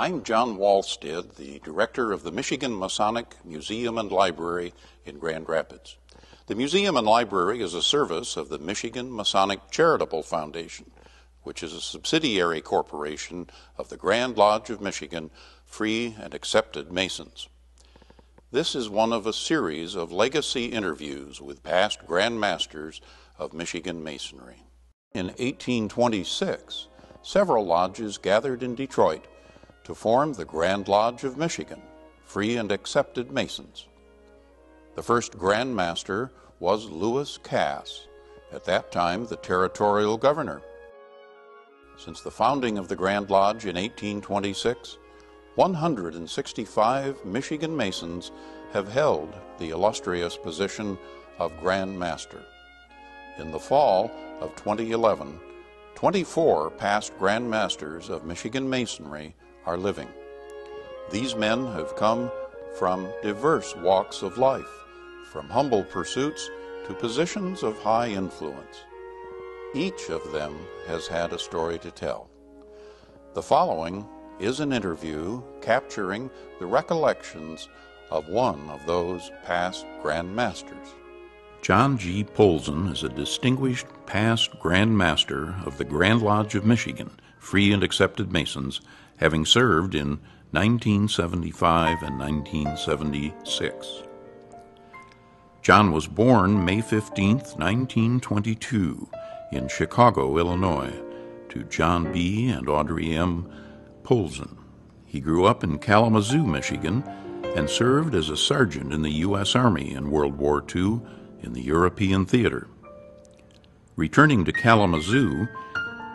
I'm John Walstead, the director of the Michigan Masonic Museum and Library in Grand Rapids. The museum and library is a service of the Michigan Masonic Charitable Foundation, which is a subsidiary corporation of the Grand Lodge of Michigan Free and Accepted Masons. This is one of a series of legacy interviews with past Grand Masters of Michigan Masonry. In 1826, several lodges gathered in Detroit to form the Grand Lodge of Michigan, Free and Accepted Masons. The first Grand Master was Lewis Cass, at that time the territorial governor. Since the founding of the Grand Lodge in 1826, 165 Michigan Masons have held the illustrious position of Grand Master. In the fall of 2011, 24 past Grand Masters of Michigan Masonry are living. These men have come from diverse walks of life, from humble pursuits to positions of high influence. Each of them has had a story to tell. The following is an interview capturing the recollections of one of those past Grand Masters. John G. Polzin is a distinguished past Grand Master of the Grand Lodge of Michigan, Free and Accepted Masons, having served in 1975 and 1976. John was born May 15, 1922, in Chicago, Illinois, to John B. and Audrey M. Polzin. He grew up in Kalamazoo, Michigan, and served as a sergeant in the U.S. Army in World War II in the European theater. Returning to Kalamazoo,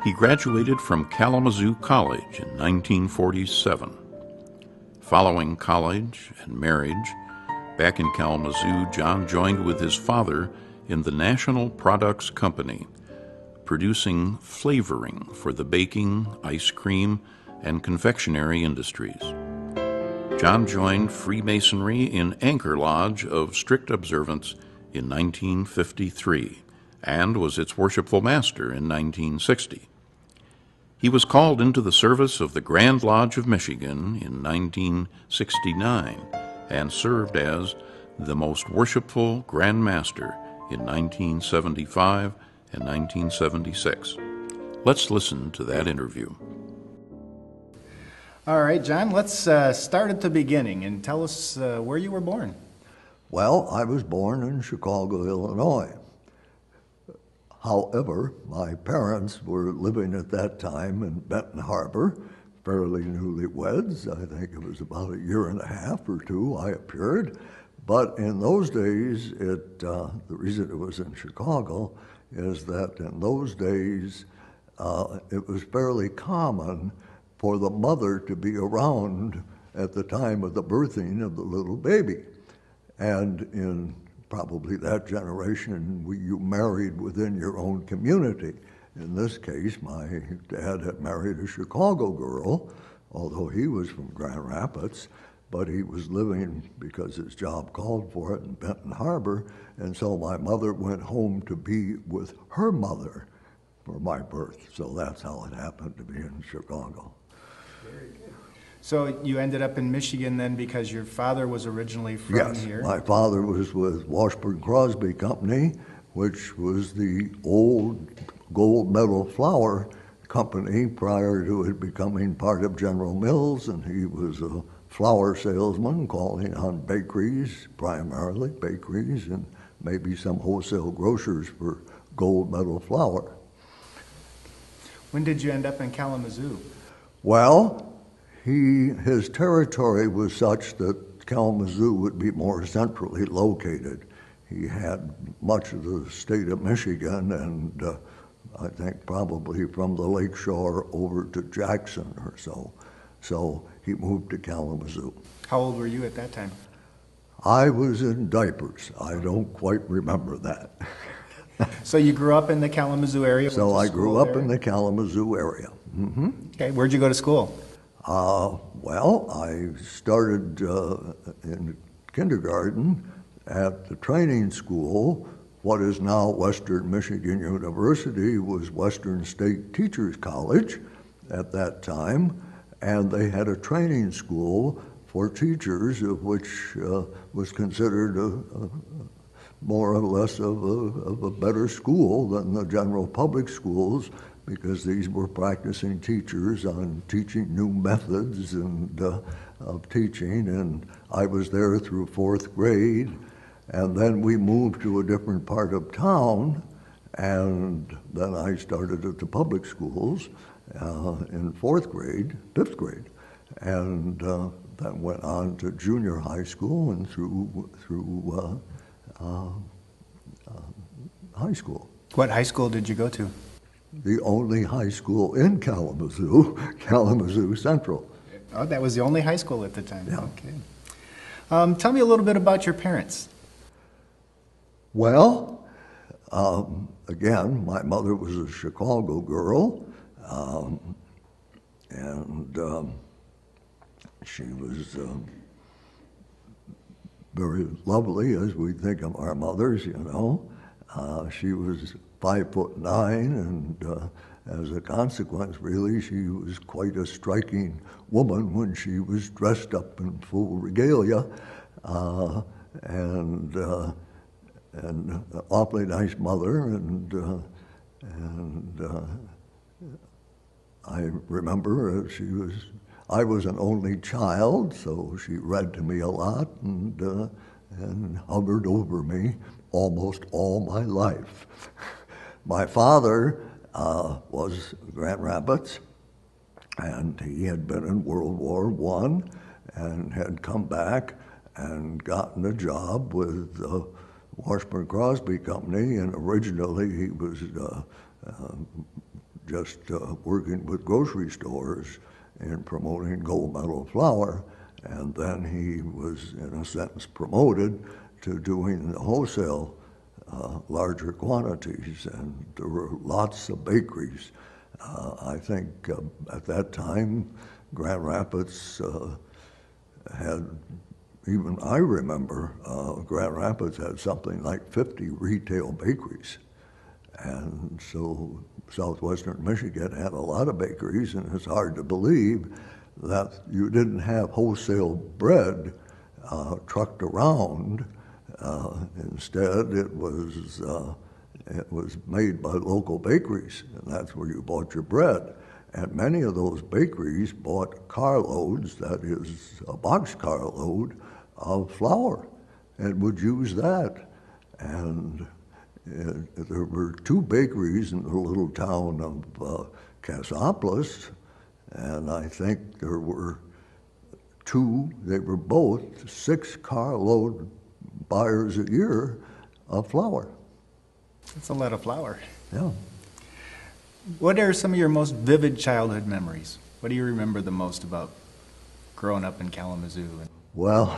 he graduated from Kalamazoo College in 1947. Following college and marriage, back in Kalamazoo, John joined with his father in the National Products Company, producing flavoring for the baking, ice cream, and confectionery industries. John joined Freemasonry in Anchor Lodge of Strict Observance in 1953 and was its worshipful master in 1960. He was called into the service of the Grand Lodge of Michigan in 1969 and served as the most worshipful Grand Master in 1975 and 1976. Let's listen to that interview. All right, John, let's start at the beginning and tell us where you were born. Well, I was born in Chicago, Illinois. However, my parents were living at that time in Benton Harbor, fairly newlyweds. I think it was about a year and a half or two I appeared. But in those days, the reason it was in Chicago is that in those days, it was fairly common for the mother to be around at the time of the birthing of the little baby. And in probably that generation, you married within your own community. In this case, my dad had married a Chicago girl, although he was from Grand Rapids, but he was living, because his job called for it, in Benton Harbor, and so my mother went home to be with her mother for my birth. So that's how it happened to be in Chicago. Very good. So you ended up in Michigan then because your father was originally from here? Yes, my father was with Washburn Crosby Company, which was the old gold medal flour company prior to it becoming part of General Mills, and he was a flour salesman calling on bakeries, primarily bakeries, and maybe some wholesale grocers for gold medal flour. When did you end up in Kalamazoo? Well, his territory was such that Kalamazoo would be more centrally located. He had much of the state of Michigan and I think probably from the lake shore over to Jackson or so. So he moved to Kalamazoo. How old were you at that time? I was in diapers. I don't quite remember that. So you grew up in the Kalamazoo area? So I grew up in the Kalamazoo area. Mm-hmm. Okay, where'd you go to school? Well, I started in kindergarten at the training school. What is now Western Michigan University was Western State Teachers College at that time, and they had a training school for teachers, of which was considered more or less of a better school than the general public schools, because these were practicing teachers on teaching new methods and of teaching. And I was there through 4th grade, and then we moved to a different part of town, and then I started at the public schools in 4th grade, 5th grade, and then went on to junior high school and through high school. What high school did you go to? The only high school in Kalamazoo, Kalamazoo Central. Oh, that was the only high school at the time. Yeah. Okay. Tell me a little bit about your parents. Well, again, my mother was a Chicago girl, and she was very lovely, as we think of our mothers, you know. She was 5'9", and as a consequence, really, she was quite a striking woman when she was dressed up in full regalia, and an awfully nice mother, and I remember I was an only child, so she read to me a lot and hovered over me almost all my life. My father was Grand Rapids, and he had been in World War I and had come back and gotten a job with the Washburn Crosby Company, and originally he was just working with grocery stores and promoting gold medal flour, and then he was, in a sense, promoted to doing the wholesale larger quantities, and there were lots of bakeries. I think at that time, Grand Rapids had, even I remember, Grand Rapids had something like 50 retail bakeries. And so southwestern Michigan had a lot of bakeries, and it's hard to believe that you didn't have wholesale bread trucked around. Instead, it was made by local bakeries, and that's where you bought your bread. And many of those bakeries bought carloads, that is, a boxcar load of flour, and would use that. And there were 2 bakeries in the little town of Cassopolis, and I think there were 2, they were both 6 carload buyers a year of flour. That's a lot of flour. Yeah. What are some of your most vivid childhood memories? What do you remember the most about growing up in Kalamazoo? Well,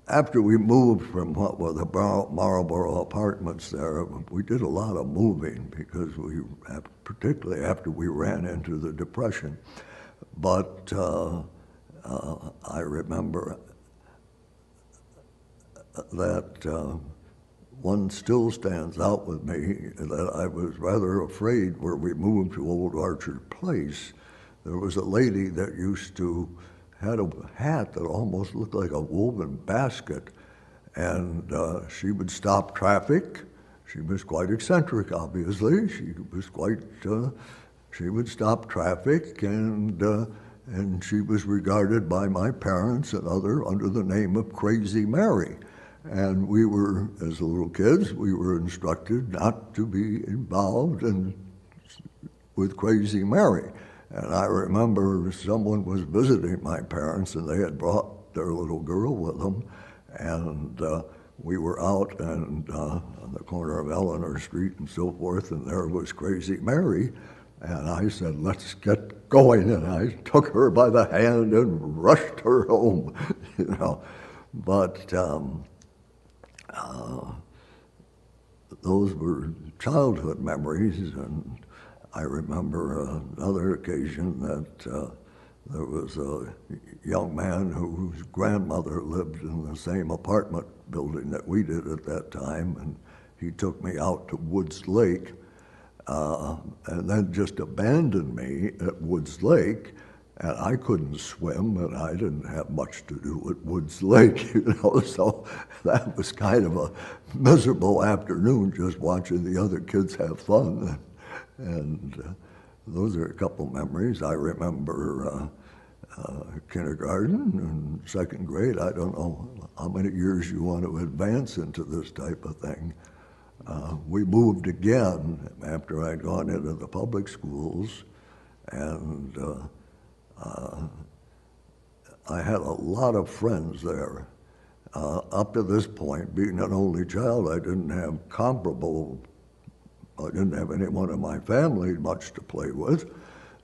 after we moved from what were the Marlboro apartments there, we did a lot of moving because particularly after we ran into the Depression. But I remember that one still stands out with me, that I was rather afraid where we moved to Old Orchard Place. There was a lady that used to had a hat that almost looked like a woven basket, and she would stop traffic. She was quite eccentric, obviously. She would stop traffic, and she was regarded by my parents and other under the name of Crazy Mary. And we were, as little kids, we were instructed not to be involved with Crazy Mary. And I remember someone was visiting my parents, and they had brought their little girl with them, and we were out on the corner of Eleanor Street and so forth, and there was Crazy Mary, and I said, "Let's get going," and I took her by the hand and rushed her home, you know. But those were childhood memories, and I remember another occasion that there was a young man whose grandmother lived in the same apartment building that we did at that time, and he took me out to Woods Lake and then just abandoned me at Woods Lake. And I couldn't swim, and I didn't have much to do at Woods Lake, so that was kind of a miserable afternoon just watching the other kids have fun. And those are a couple memories. I remember kindergarten and second grade. I don't know how many years you want to advance into this type of thing. We moved again after I'd gone into the public schools, and I had a lot of friends there. Up to this point, being an only child, I didn't have anyone in my family much to play with.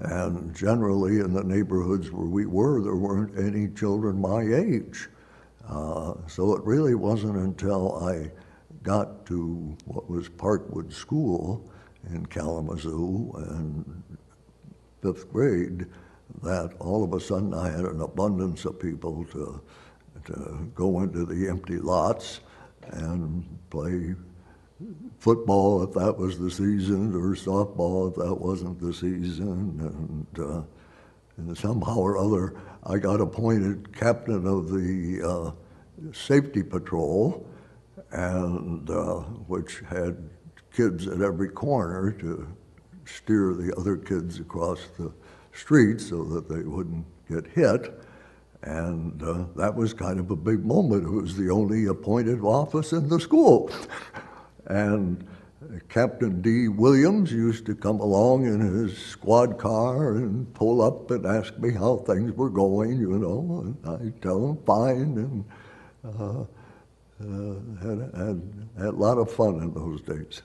And generally in the neighborhoods where we were, there weren't any children my age. So it really wasn't until I got to what was Parkwood School in Kalamazoo in 5th grade that all of a sudden I had an abundance of people to go into the empty lots and play football if that was the season, or softball if that wasn't the season. And somehow or other, I got appointed captain of the safety patrol, and which had kids at every corner to steer the other kids across the street so that they wouldn't get hit. And that was kind of a big moment. It was the only appointed office in the school. And Captain D. Williams used to come along in his squad car and pull up and ask me how things were going, and I'd tell him fine, and had a lot of fun in those days.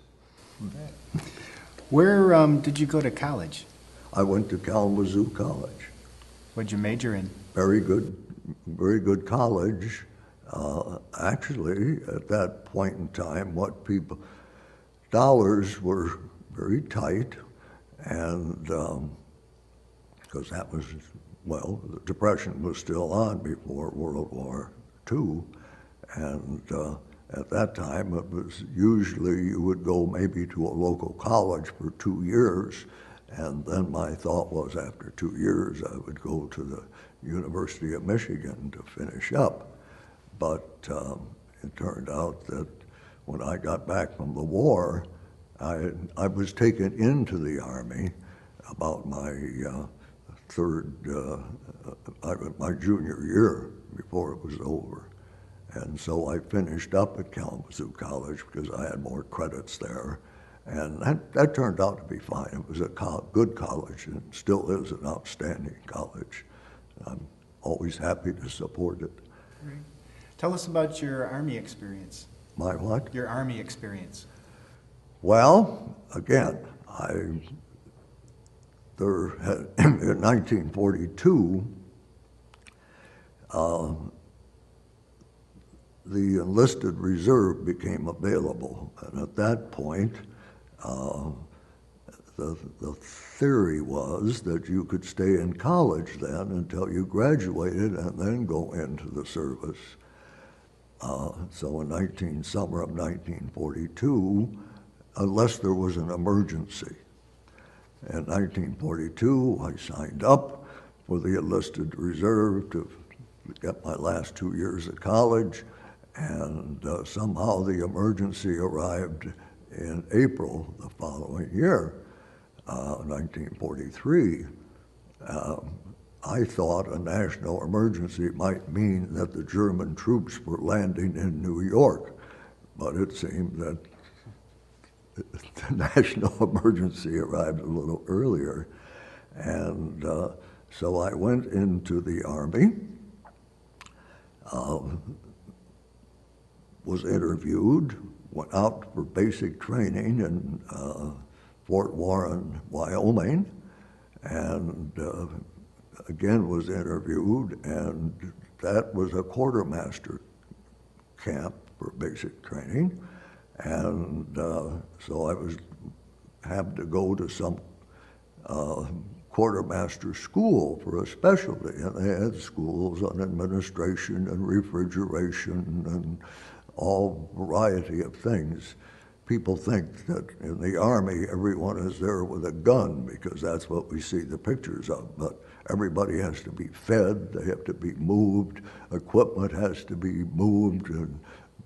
Where did you go to college? I went to Kalamazoo College. What'd you major in? Very good college. Actually, at that point in time, dollars were very tight, and because that was, the Depression was still on before World War II, and at that time it was usually you would go maybe to a local college for 2 years, and then my thought was after 2 years I would go to the University of Michigan to finish up. But it turned out that when I got back from the war, I was taken into the Army about my my junior year before it was over. And so I finished up at Kalamazoo College because I had more credits there. And that turned out to be fine. It was a good college, and still is an outstanding college. I'm always happy to support it. Great. Tell us about your Army experience. My what? Your Army experience. Well, again, in 1942, the enlisted reserve became available, and at that point, the theory was that you could stay in college then until you graduated and then go into the service. So in summer of 1942, unless there was an emergency. In 1942, I signed up for the enlisted reserve to get my last 2 years at college, and somehow the emergency arrived in April the following year, 1943. I thought a national emergency might mean that the German troops were landing in New York, but it seemed that the national emergency arrived a little earlier. And so I went into the Army, was interviewed, went out for basic training in Fort Warren, Wyoming, and again was interviewed, and that was a quartermaster camp for basic training. And so I had to go to some quartermaster school for a specialty, and they had schools on administration and refrigeration and all variety of things. people think that in the Army everyone is there with a gun because that's what we see the pictures of. But everybody has to be fed, they have to be moved, equipment has to be moved and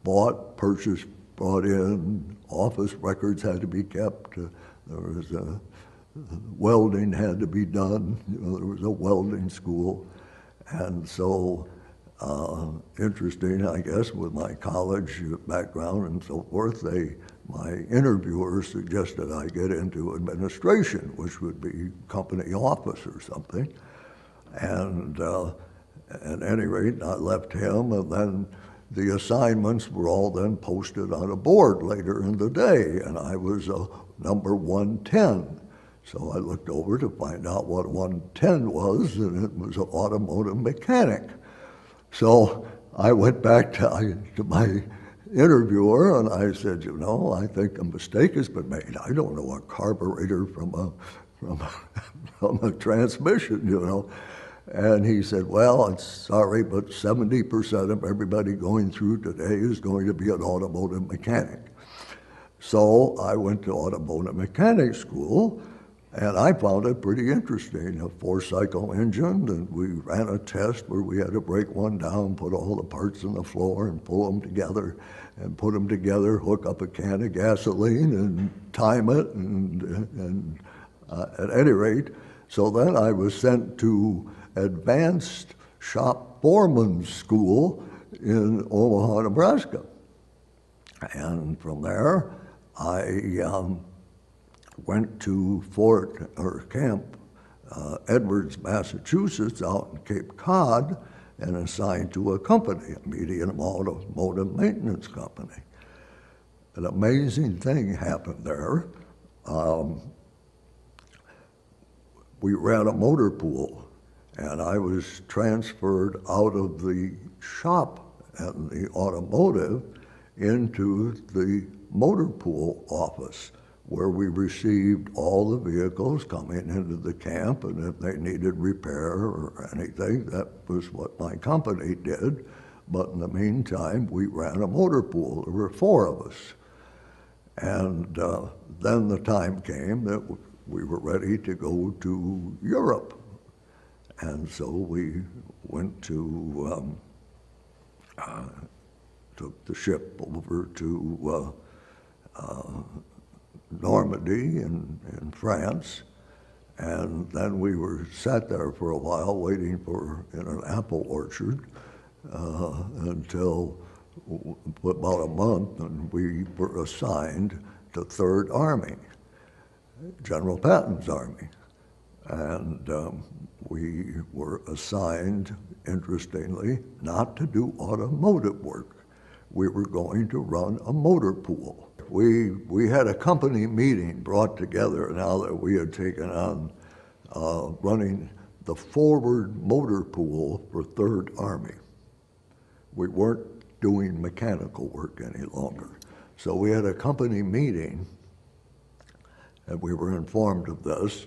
bought, purchased, brought in, office records had to be kept. There was welding had to be done. There was a welding school. And so, interesting, I guess, with my college background and so forth, my interviewers suggested I get into administration, which would be company office or something. And at any rate, I left him, and then the assignments were all then posted on a board later in the day, and I was number 110. So I looked over to find out what 110 was, and it was an automotive mechanic. So I went back to my interviewer, and I said, I think a mistake has been made. I don't know a carburetor from a transmission, And he said, well, I'm sorry, but 70% of everybody going through today is going to be an automotive mechanic. So I went to automotive mechanic school, and I found it pretty interesting, a 4-cycle engine, and we ran a test where we had to break one down, put all the parts on the floor and pull them together, and put them together, hook up a can of gasoline and time it, and at any rate, so then I was sent to advanced shop foreman school in Omaha, Nebraska. And from there, I went to Camp Edwards, Massachusetts, out in Cape Cod, and assigned to a company, a medium automotive maintenance company. An amazing thing happened there. We ran a motor pool, and I was transferred out of the shop and the automotive into the motor pool office, where we received all the vehicles coming into the camp, and if they needed repair or anything, that was what my company did. But in the meantime, we ran a motor pool. There were 4 of us. And then the time came that we were ready to go to Europe. And so we went to, took the ship over to Normandy in France, and then we sat there for a while waiting in an apple orchard until about a month, and we were assigned to 3rd Army, General Patton's Army. And we were assigned, interestingly, not to do automotive work. We were going to run a motor pool. We had a company meeting brought together now that we had taken on running the forward motor pool for 3rd Army. We weren't doing mechanical work any longer. So we had a company meeting, and we were informed of this,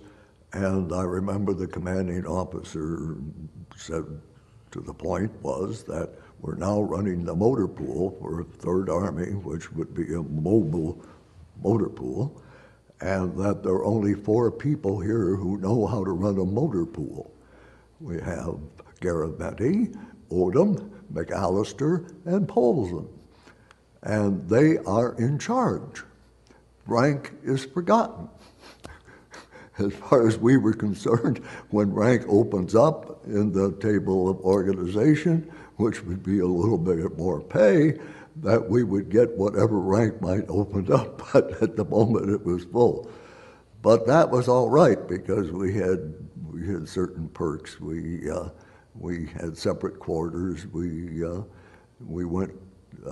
and I remember the commanding officer said, to the point was that we're now running the motor pool for 3rd Army, which would be a mobile motor pool, and that there are only 4 people here who know how to run a motor pool. We have Garaventi, Odom, McAllister, and Polzin, and they are in charge. Rank is forgotten. As far as we were concerned, when rank opens up in the table of organization, which would be a little bit more pay, that we would get whatever rank might open up, but at the moment it was full. But that was all right because we had certain perks. We had separate quarters. We went,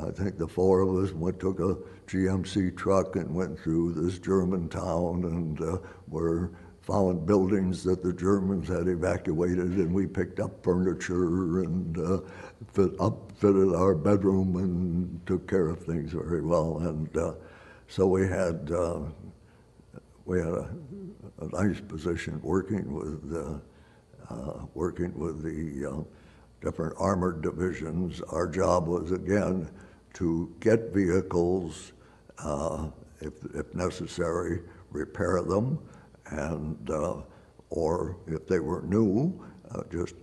I think the 4 of us took a GMC truck and went through this German town and found buildings that the Germans had evacuated, and we picked up furniture and fitted our bedroom and took care of things very well. And so we had a nice position working with the different armored divisions. Our job was, again, to get vehicles if necessary, repair them, and or if they were new, just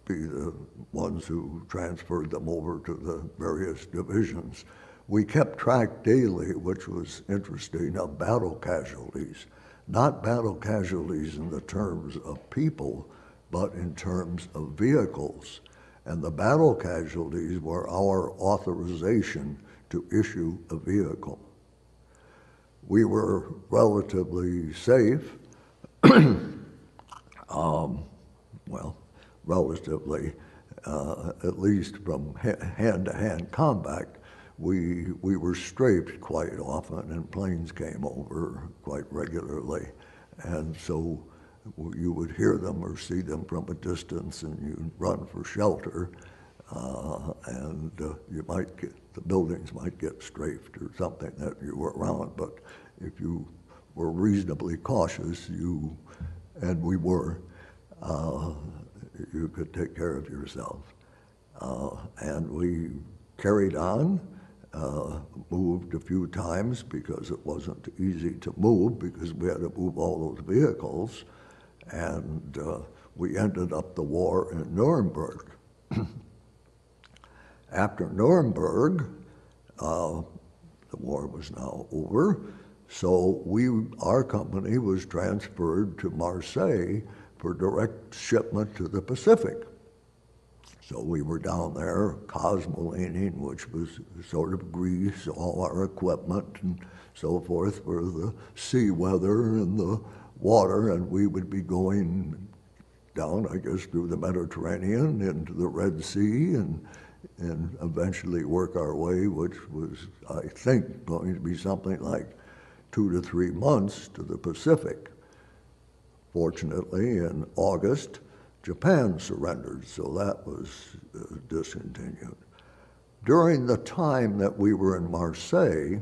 be the ones who transferred them over to the various divisions. We kept track daily, which was interesting, of battle casualties. Not battle casualties in the terms of people, but in terms of vehicles. And the battle casualties were our authorization to issue a vehicle. We were relatively safe, relatively, at least from hand-to-hand combat. We were strafed quite often, and planes came over quite regularly, and so you would hear them or see them from a distance, and you'd run for shelter, and you might the buildings might get strafed or something that you were around. But if you were reasonably cautious, and we were, you could take care of yourself. And we carried on, moved a few times because it wasn't easy to move because we had to move all those vehicles, and we ended up the war in Nuremberg. After Nuremberg, the war was now over, so our company was transferred to Marseille for direct shipment to the Pacific. So we were down there cosmolining, which was sort of grease, all our equipment and so forth for the sea weather and the water, and we would be going down, I guess, through the Mediterranean into the Red Sea and eventually work our way, which was, I think, going to be something like 2 to 3 months to the Pacific. Fortunately, in August, Japan surrendered, so that was discontinued. During the time that we were in Marseille,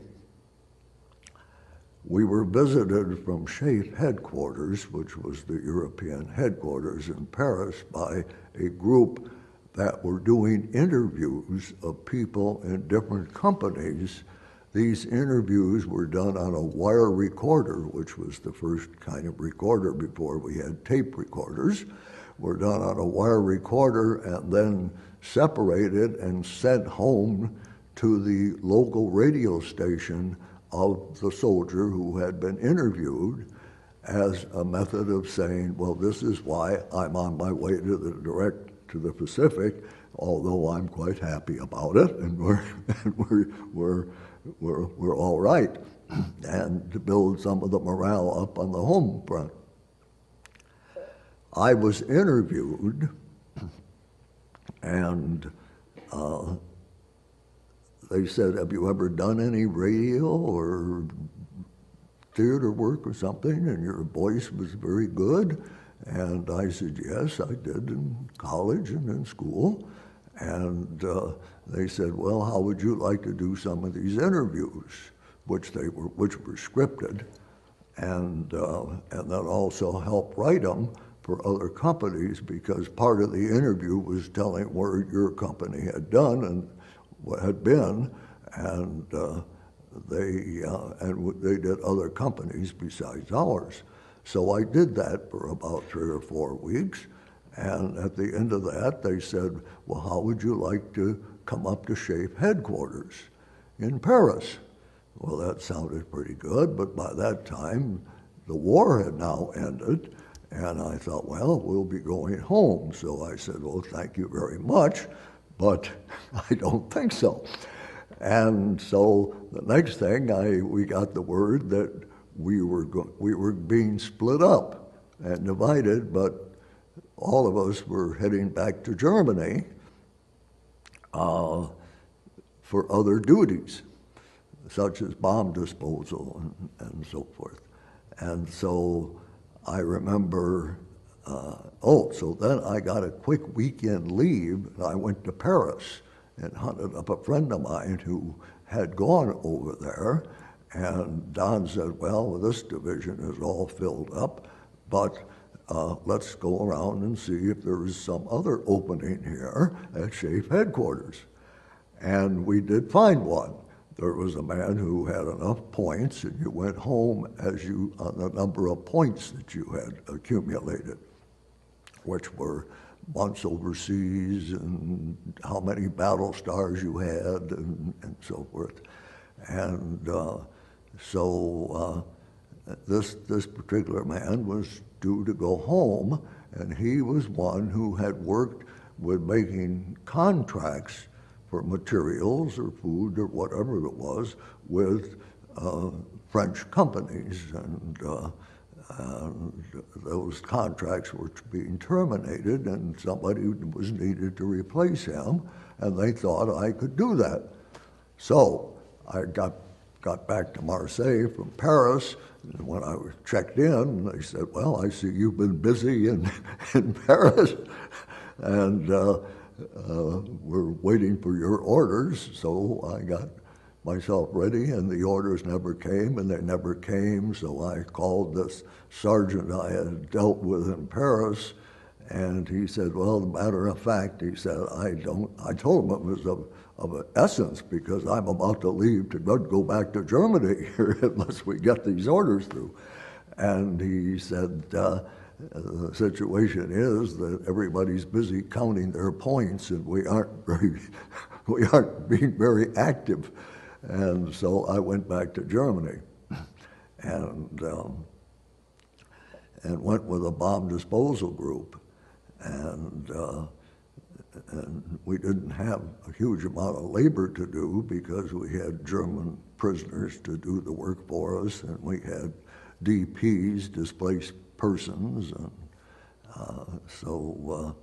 we were visited from SHAFE headquarters, which was the European headquarters in Paris, by a group that were doing interviews of people in different companies. These interviews were done on a wire recorder, which was the first kind of recorder before we had tape recorders. Were done on a wire recorder and then separated and sent home to the local radio station of the soldier who had been interviewed as a method of saying, well, this is why I'm on my way to the Pacific, although I'm quite happy about it, and we're all right, and to build some of the morale up on the home front. I was interviewed, and they said, have you ever done any radio or theater work or something? And your voice was very good. And I said, yes, I did in college and in school. And they said, well, how would you like to do some of these interviews, which were scripted, and then also help write them for other companies, because part of the interview was telling where your company had done and what had been, and they did other companies besides ours. So I did that for about 3 or 4 weeks, and at the end of that, they said, well, how would you like to come up to SHAFE headquarters in Paris? Well, that sounded pretty good, but by that time, the war had now ended, and I thought, well, we'll be going home. So I said, well, thank you very much, but I don't think so. And so the next thing, we got the word that we were being split up and divided, but all of us were heading back to Germany for other duties, such as bomb disposal and so forth. And so I remember, so then I got a quick weekend leave, and I went to Paris and hunted up a friend of mine who had gone over there. And Don said, well, this division is all filled up, but let's go around and see if there is some other opening here at SHAFE headquarters. And we did find one. there was a man who had enough points, and you went home as you on the number of points that you had accumulated, which were months overseas and how many battle stars you had and so forth. And this particular man was due to go home, and he was one who had worked with making contracts for materials or food or whatever it was with French companies, and those contracts were being terminated, and somebody was needed to replace him, and they thought I could do that. So I got back to Marseille from Paris, and when I was checked in, they said, well, I see you've been busy in Paris, and we're waiting for your orders. So I got myself ready, and the orders never came, and they never came. So I called this sergeant I had dealt with in Paris, and he said, well, as a matter of fact, he said, I told him it was of essence because I'm about to leave to go back to Germany unless we get these orders through. And he said, the situation is that everybody's busy counting their points, and we aren't being very active. And so I went back to Germany, and went with a bomb disposal group, and we didn't have a huge amount of labor to do because we had German prisoners to do the work for us, and we had DPs, displaced persons, and so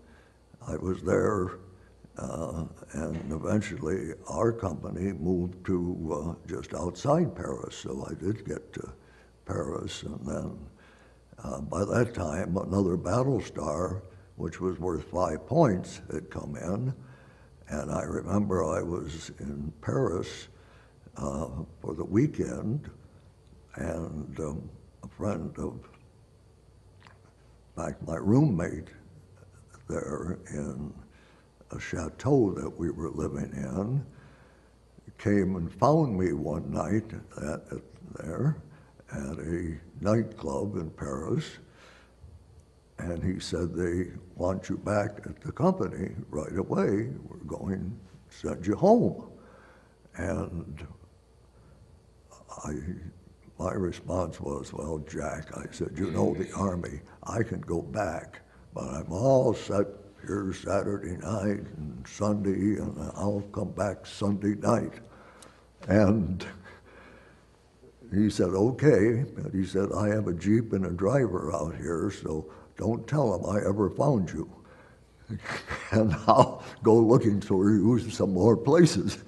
I was there, and eventually our company moved to just outside Paris, so I did get to Paris, and then by that time another battle star, which was worth 5 points, had come in, and I remember I was in Paris for the weekend, and a friend of, in fact, my roommate there in a chateau that we were living in came and found me one night there at a nightclub in Paris, and he said, they want you back at the company right away. We're going to send you home. And my response was, well, Jack, I said, you know the Army, I can go back, but I'm all set here Saturday night and Sunday, and I'll come back Sunday night. And he said, okay, but he said, I have a Jeep and a driver out here, so don't tell them I ever found you. And I'll go looking for you some more places.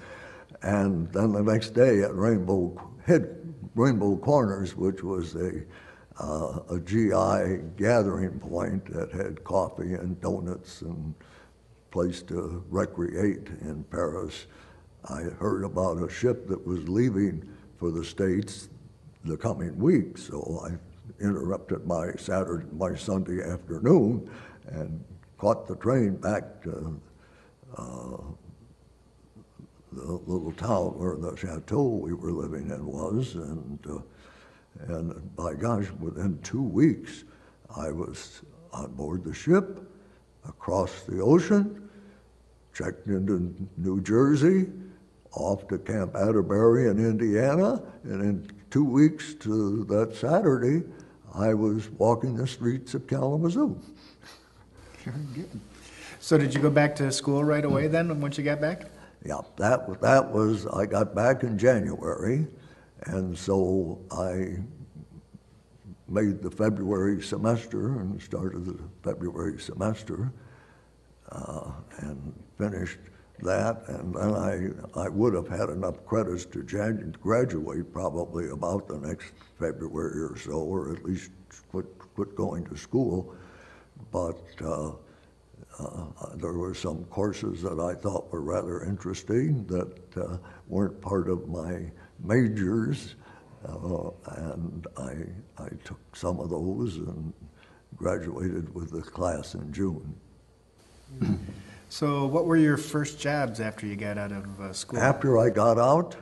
And then the next day at Rainbow Corners, which was a GI gathering point that had coffee and donuts and place to recreate in Paris, I heard about a ship that was leaving for the States the coming week, so I interrupted my Sunday afternoon and caught the train back to the little town where the chateau we were living in was, and by gosh, within 2 weeks, I was on board the ship, across the ocean, checked into New Jersey, off to Camp Atterbury in Indiana, and in 2 weeks to that Saturday, I was walking the streets of Kalamazoo. Very good. So did you go back to school right away then, once you got back? Yeah, that was, I got back in January, and so I made the February semester and started the February semester and finished that, and then I would have had enough credits to graduate probably about the next February or so, or at least quit going to school, but there were some courses that I thought were rather interesting that weren't part of my majors, and I took some of those and graduated with the class in June. So what were your first jobs after you got out of school? After I got out,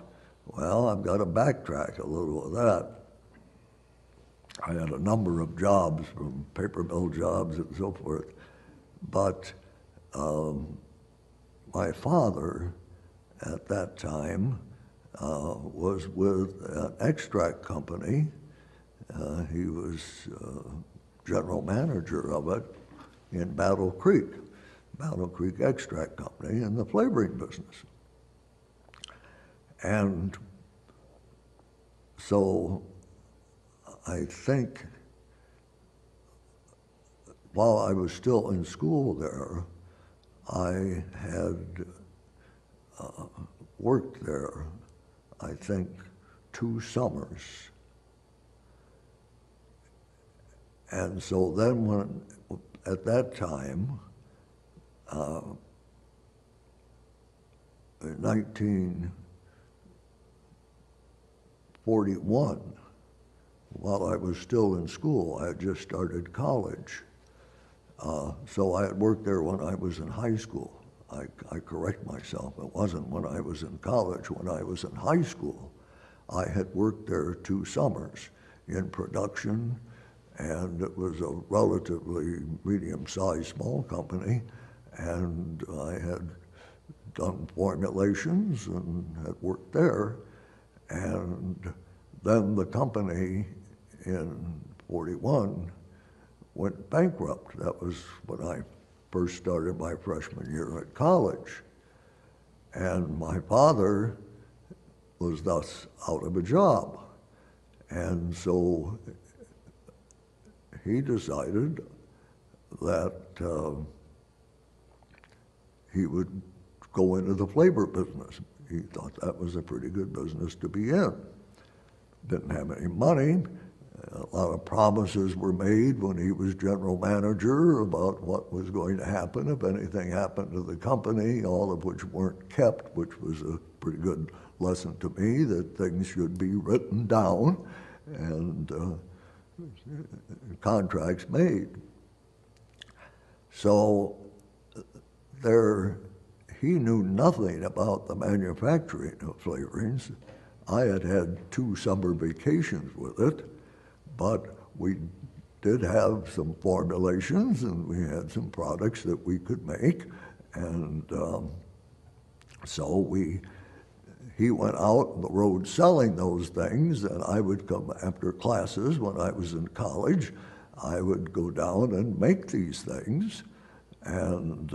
Well, I've got to backtrack a little of that. I had a number of jobs, from paper mill jobs and so forth, but my father at that time was with an extract company. He was general manager of it in Battle Creek Extract Company in the flavoring business. And so I think while I was still in school there, I had worked there, I think, 2 summers. And so then at that time, in 1941, while I was still in school, I had just started college. So I had worked there when I was in high school. I correct myself, it wasn't when I was in college. When I was in high school, I had worked there 2 summers in production, and it was a relatively medium-sized small company, and I had done formulations and had worked there. And then the company in 41 went bankrupt. That was when I first started my freshman year at college. And my father was thus out of a job. And so he decided that he would go into the flavor business. He thought that was a pretty good business to be in. Didn't have any money. A lot of promises were made when he was general manager about what was going to happen if anything happened to the company, all of which weren't kept, which was a pretty good lesson to me, that things should be written down and contracts made. So he knew nothing about the manufacturing of flavorings. I had had 2 summer vacations with it, but we did have some formulations and we had some products that we could make. And so he went out on the road selling those things, and I would come after classes when I was in college. I would go down and make these things, and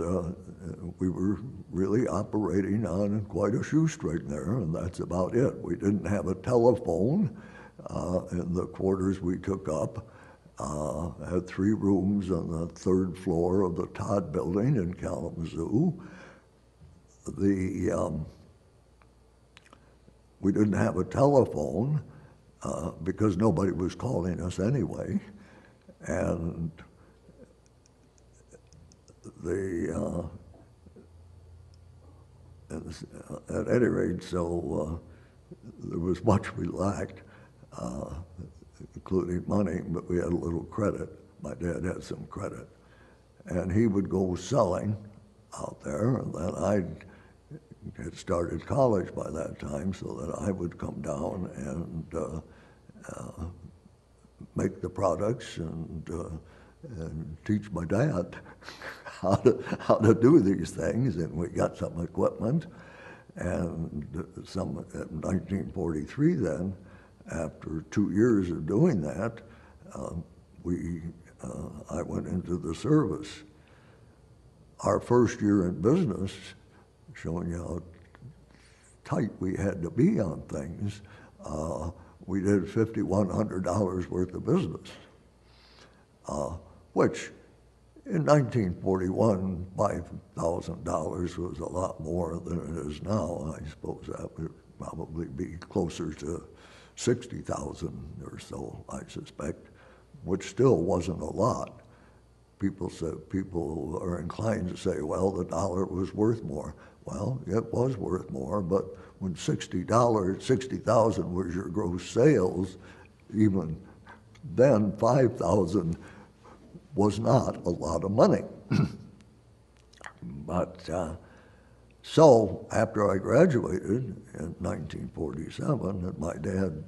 we were really operating on quite a shoestring there, and that's about it. We didn't have a telephone in the quarters we took up. Had 3 rooms on the 3rd floor of the Todd Building in Kalamazoo. We didn't have a telephone because nobody was calling us anyway, and at any rate, so there was much we lacked, including money, but we had a little credit. My dad had some credit. And he would go selling out there, and then I had started college by that time, so that I would come down and make the products and teach my dad how to do these things. And we got some equipment, and some in 1943 then, after 2 years of doing that, I went into the service. Our first year in business, showing you how tight we had to be on things, we did $5,100 worth of business, which in 1941, $5,000 was a lot more than it is now. I suppose that would probably be closer to 60,000 or so, I suspect, which still wasn't a lot. People are inclined to say, well, the dollar was worth more. Well, it was worth more, but when $60,000 was your gross sales, even then 5,000 was not a lot of money. But So after I graduated in 1947, and my dad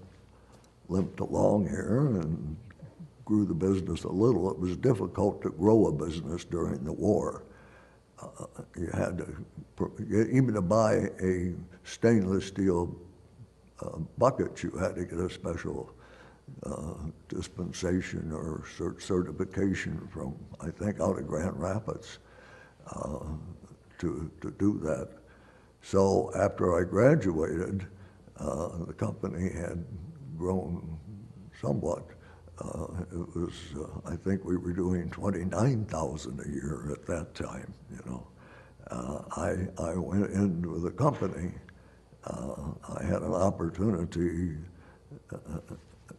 limped along here and grew the business a little. It was difficult to grow a business during the war. You had to, even to buy a stainless steel bucket, you had to get a special dispensation or certification from, I think, out of Grand Rapids to do that. So after I graduated, the company had grown somewhat. It was, I think we were doing 29,000 a year at that time, you know. I went into the company. I had an opportunity, a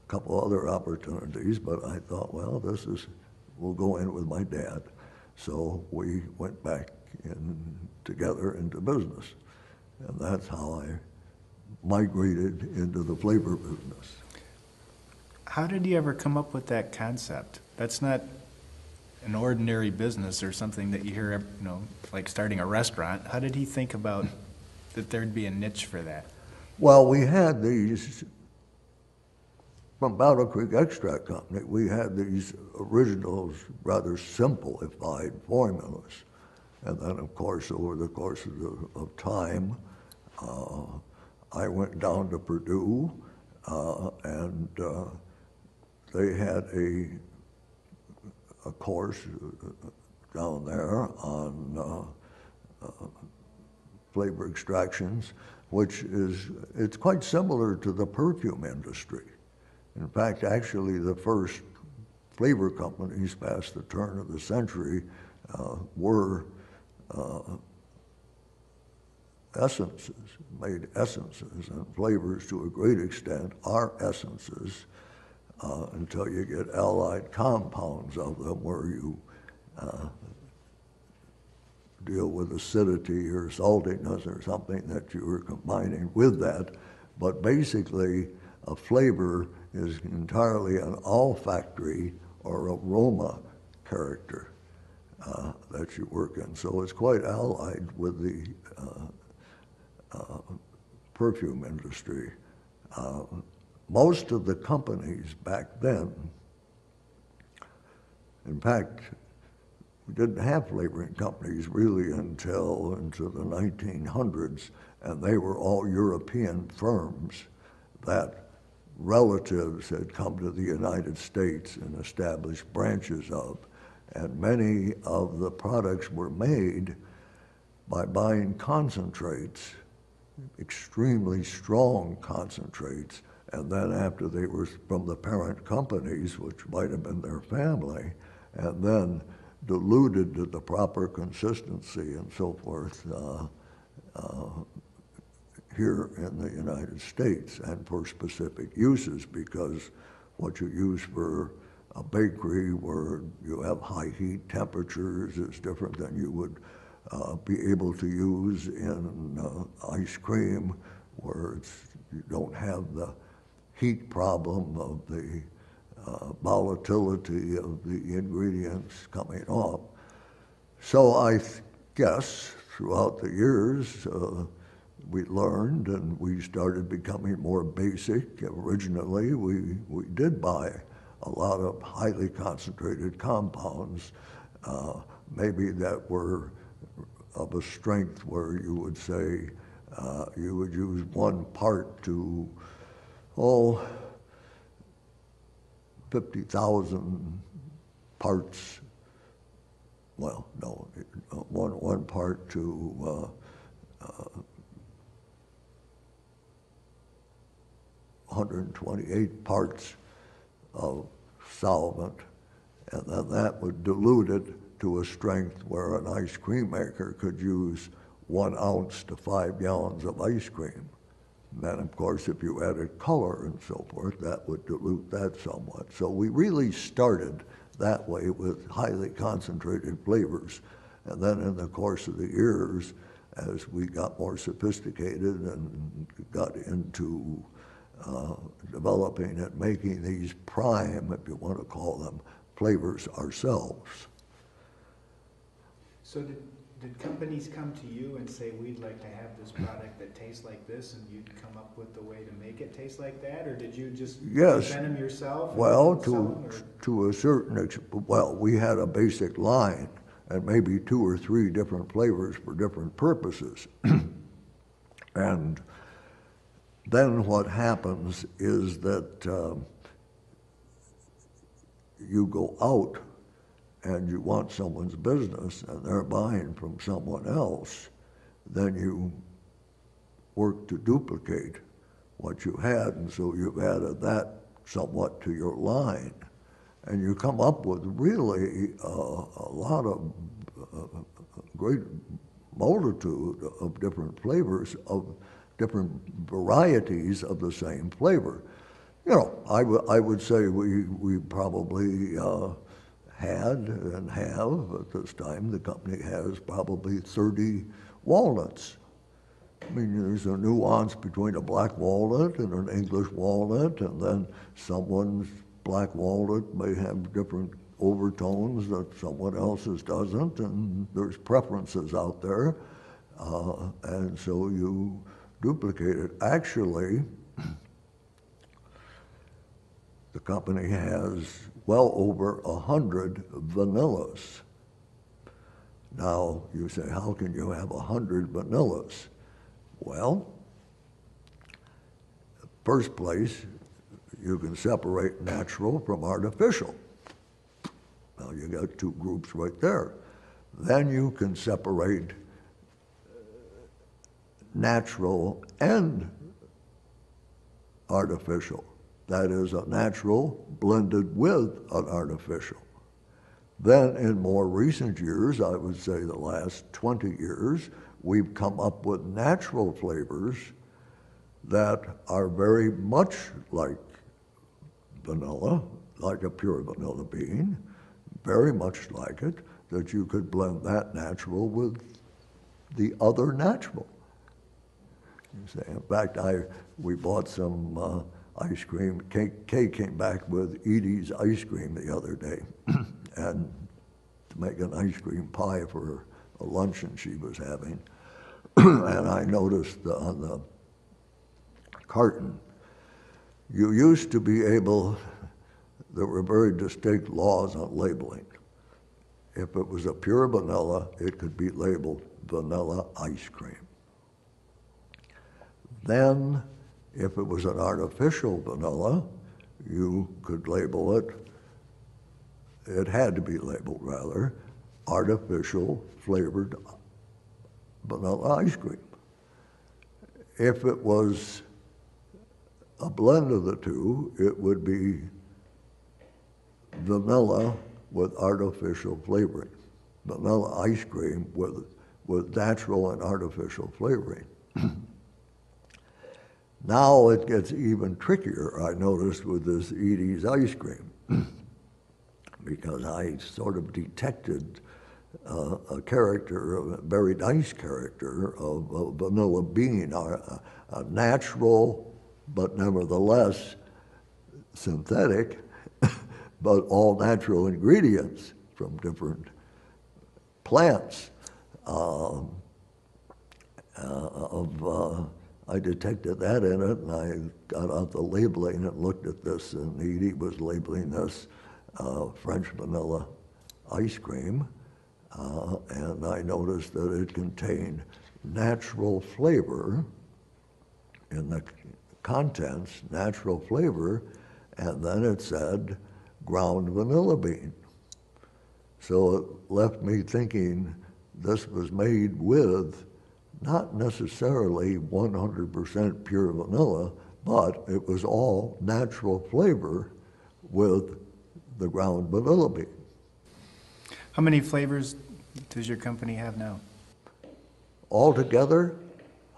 couple other opportunities, but I thought, well, we'll go in with my dad. So we went back together into business. And that's how I migrated into the flavor business. How did you ever come up with that concept? That's not an ordinary business or something that you hear, you know, like starting a restaurant. How did he think about that there'd be a niche for that? Well, we had these, from Battle Creek Extract Company, we had these original, rather simplified formulas. And then, of course, over the course of time, I went down to Purdue, and they had a course down there on flavor extractions, which it's quite similar to the perfume industry. In fact, actually, the first flavor companies past the turn of the century were essences, made essences, and flavors to a great extent are essences until you get allied compounds of them where you deal with acidity or saltiness or something that you are combining with that. But basically, a flavor is entirely an olfactory or aroma character that you work in. So it's quite allied with the perfume industry. Most of the companies back then, in fact, we didn't have flavoring companies really until into the 1900s, and they were all European firms that relatives had come to the United States and established branches of. And many of the products were made by buying concentrates, extremely strong concentrates, and then after they were from the parent companies, which might have been their family, and then diluted to the proper consistency and so forth here in the United States and for specific uses, because what you use for a bakery where you have high heat temperatures is different than you would be able to use in ice cream, where you don't have the heat problem of the volatility of the ingredients coming off. So I guess throughout the years we learned and we started becoming more basic. Originally we did buy a lot of highly concentrated compounds, maybe that were of a strength where you would say you would use 1 part to 50,000 parts. Well, no, one part to 128 parts of solvent, and then that would dilute it to a strength where an ice cream maker could use 1 ounce to 5 gallons of ice cream. And then, of course, if you added color and so forth, that would dilute that somewhat. So we really started that way with highly concentrated flavors. And then in the course of the years, as we got more sophisticated and got into developing and making these prime, if you want to call them, flavors ourselves. So did companies come to you and say, we'd like to have this product that tastes like this, and you'd come up with the way to make it taste like that? Or did you just Yes. invent them yourself? Well, sell them, to a certain extent, well, we had a basic line and maybe 2 or 3 different flavors for different purposes. And then what happens is that you go out and you want someone's business and they're buying from someone else, then you work to duplicate what you had, and so you've added that somewhat to your line. And you come up with really a lot of great multitude of different flavors, of different varieties of the same flavor. You know, I would say we probably had and have at this time, the company has probably 30 walnuts. I mean, there's a nuance between a black walnut and an English walnut, and then someone's black walnut may have different overtones that someone else's doesn't, and there's preferences out there, and so you duplicate it. Actually, the company has well over 100 vanillas. Now, you say, how can you have 100 vanillas? Well, first place, you can separate natural from artificial. Now, you got 2 groups right there. Then you can separate natural and artificial. That is, a natural blended with an artificial. Then in more recent years, I would say the last 20 years, we've come up with natural flavors that are very much like vanilla, like a pure vanilla bean, very much like it, that you could blend that natural with the other natural. You say, in fact, we bought some ice cream. Kay came back with Edie's ice cream the other day, and to make an ice cream pie for a luncheon she was having. And I noticed on the carton, you used to be able, there were very distinct laws on labeling. If it was a pure vanilla, it could be labeled vanilla ice cream. Then, if it was an artificial vanilla, you could label it, it had to be labeled rather, artificial flavored vanilla ice cream. If it was a blend of the two, it would be vanilla with artificial flavoring, vanilla ice cream with natural and artificial flavoring. Now it gets even trickier, I noticed, with this Edie's ice cream, because I sort of detected a character, a very nice character of a vanilla bean, a natural, but nevertheless synthetic, but all natural ingredients from different plants. I detected that in it, and I got out the labeling and looked at this, and Edie was labeling this French vanilla ice cream, and I noticed that it contained natural flavor in the contents, natural flavor, and then it said ground vanilla bean. So it left me thinking this was made with not necessarily 100% pure vanilla, but it was all natural flavor with the ground vanilla bean. How many flavors does your company have now? Altogether,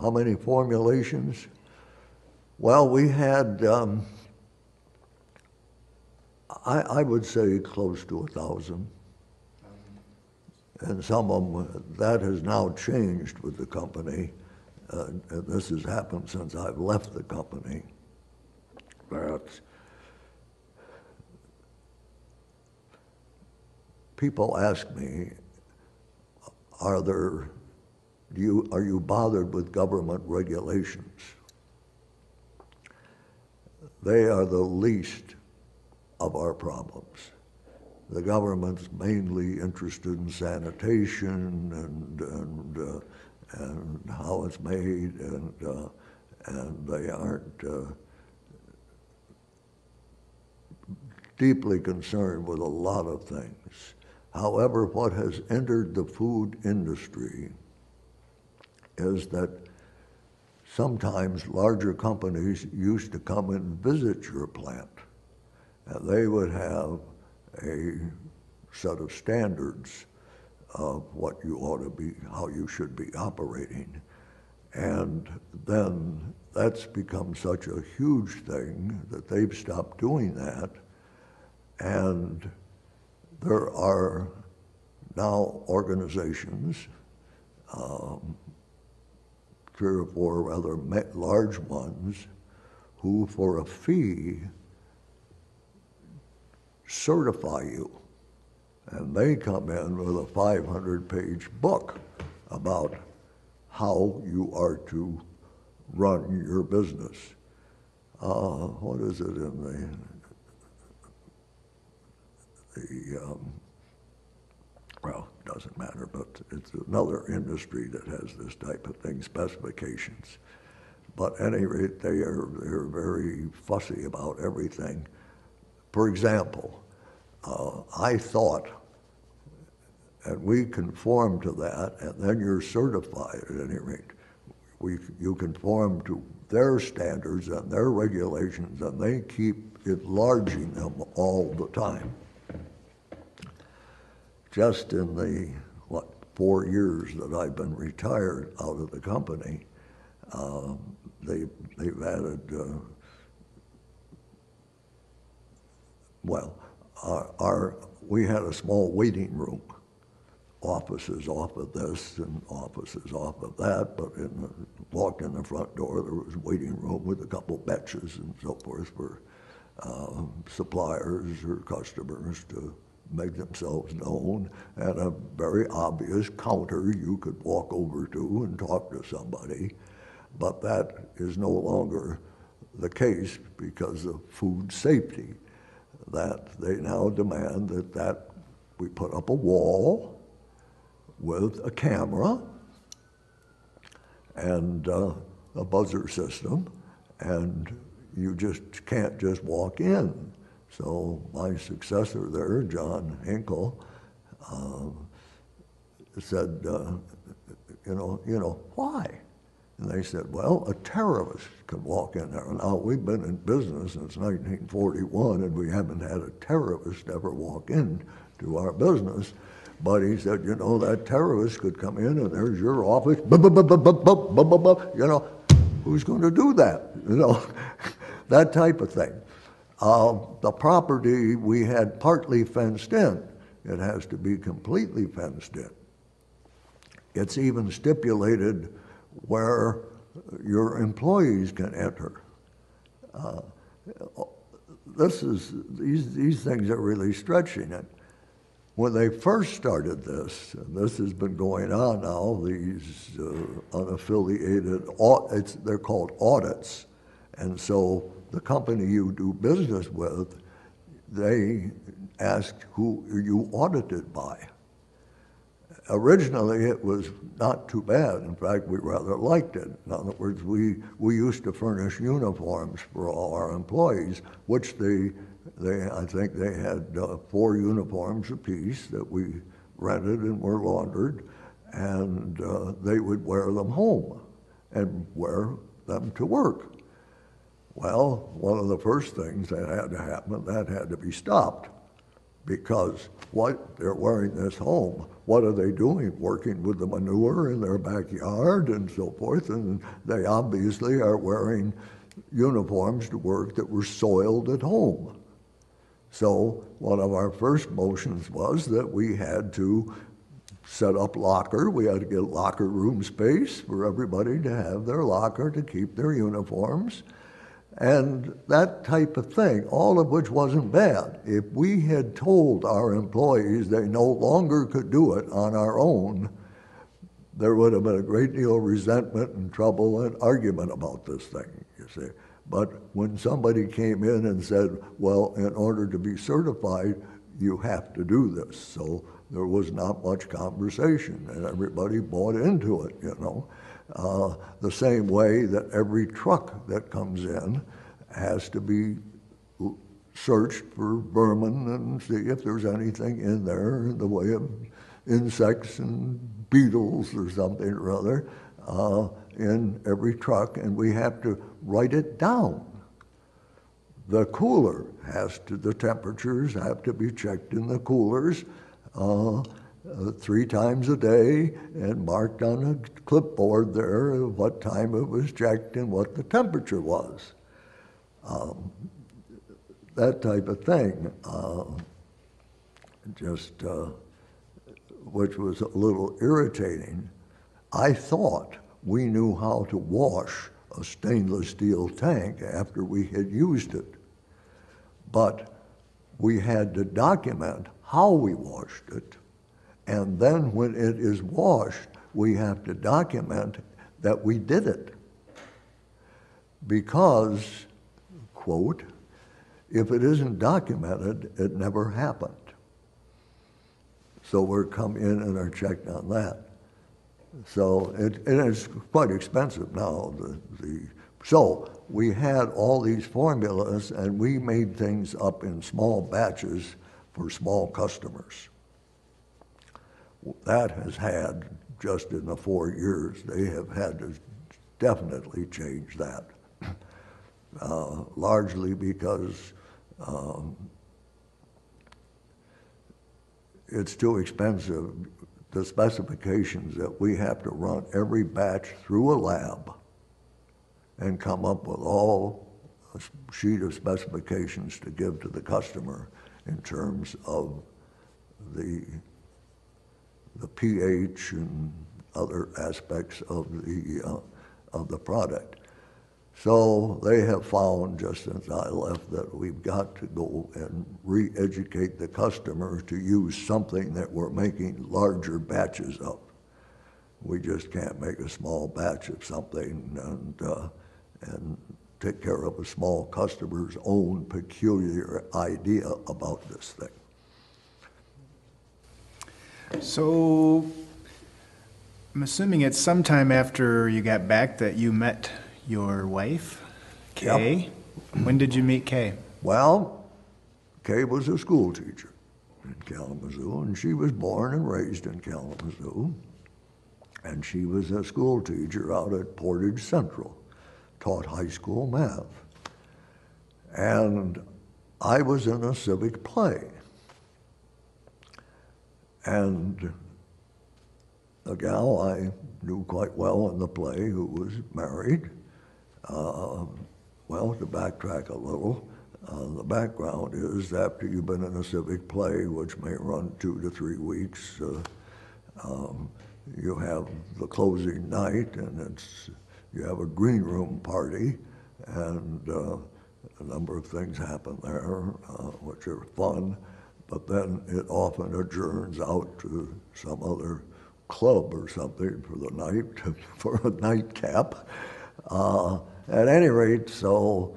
how many formulations? Well, we had, I would say close to 1,000. And some of them, that has now changed with the company. And this has happened since I've left the company. But people ask me, are you bothered with government regulations? They are the least of our problems. The government's mainly interested in sanitation and how it's made, and they aren't deeply concerned with a lot of things. However, what has entered the food industry is that sometimes larger companies used to come and visit your plant, and they would have a set of standards of what you ought to be, how you should be operating. And then that's become such a huge thing that they've stopped doing that. And there are now organizations, 3 or 4 rather large ones, who for a fee certify you. And they come in with a 500-page book about how you are to run your business. What is it in well, it doesn't matter, but it's another industry that has this type of thing, specifications. But at any rate, they're very fussy about everything. For example, I thought, and we conform to that, and then you're certified at any rate. You conform to their standards and their regulations, and they keep enlarging them all the time. Just in the, 4 years that I've been retired out of the company, they've added, we had a small waiting room, offices off of this and offices off of that, but walked in the front door, there was a waiting room with a couple benches and so forth for suppliers or customers to make themselves known, and a very obvious counter you could walk over to and talk to somebody. But that is no longer the case because of food safety, that they now demand that we put up a wall with a camera and a buzzer system, and you just can't just walk in. So my successor there, John Hinkle, said, why? And they said, well, a terrorist can walk in there. Now, we've been in business since 1941, and we haven't had a terrorist ever walk in to our business. But he said, that terrorist could come in, and there's your office, who's going to do that? That type of thing. The property we had partly fenced in. It has to be completely fenced in. It's even stipulated where your employees can enter. These things are really stretching it. When they first started this, and this has been going on now, these unaffiliated, they're called audits. And so the company you do business with, they ask who are you audited by. Originally, it was not too bad. In fact, we rather liked it. In other words, we used to furnish uniforms for all our employees, which I think they had 4 uniforms apiece that we rented and were laundered, and they would wear them home and wear them to work. Well, one of the first things that had to happen, that had to be stopped, because they're wearing this home. What are they doing? Working with the manure in their backyard and so forth, and they obviously are wearing uniforms to work that were soiled at home. So one of our first motions was that we had to set up we had to get locker room space for everybody to have their locker to keep their uniforms, and that type of thing, all of which wasn't bad. If we had told our employees they no longer could do it on our own, there would have been a great deal of resentment and trouble and argument about this thing, you see. But when somebody came in and said, well, in order to be certified, you have to do this. So there was not much conversation, and everybody bought into it, you know. The same way that every truck that comes in has to be searched for vermin and see if there's anything in there in the way of insects and beetles or something or other in every truck, and we have to write it down. The cooler the temperatures have to be checked in the coolers 3 times a day and marked on a clipboard there what time it was checked and what the temperature was. That type of thing, which was a little irritating. I thought we knew how to wash a stainless steel tank after we had used it, but we had to document how we washed it, and then when it is washed, we have to document that we did it. Because, quote, if it isn't documented, it never happened. So we're come in and are checked on that. So it is quite expensive now. So we had all these formulas, and we made things up in small batches for small customers. That has had, just in the 4 years, they have had to definitely change that. Largely because it's too expensive. The specifications that we have to run every batch through a lab and come up with all a sheet of specifications to give to the customer in terms of the pH and other aspects of the product. So they have found, just since I left, that we've got to go and re-educate the customer to use something that we're making larger batches of. We just can't make a small batch of something and take care of a small customer's own peculiar idea about this thing. So I'm assuming it's sometime after you got back that you met your wife, Kay. Yep. When did you meet Kay? Well, Kay was a school teacher in Kalamazoo, and she was born and raised in Kalamazoo. And she was a school teacher out at Portage Central, taught high school math. And I was in a civic play. And a gal I knew quite well in the play who was married. Well, to backtrack a little, the background is after you've been in a civic play, which may run 2 to 3 weeks, you have the closing night, and you have a green room party, and a number of things happen there, which are fun, but then it often adjourns out to some other club or something for the night, for a nightcap. At any rate, so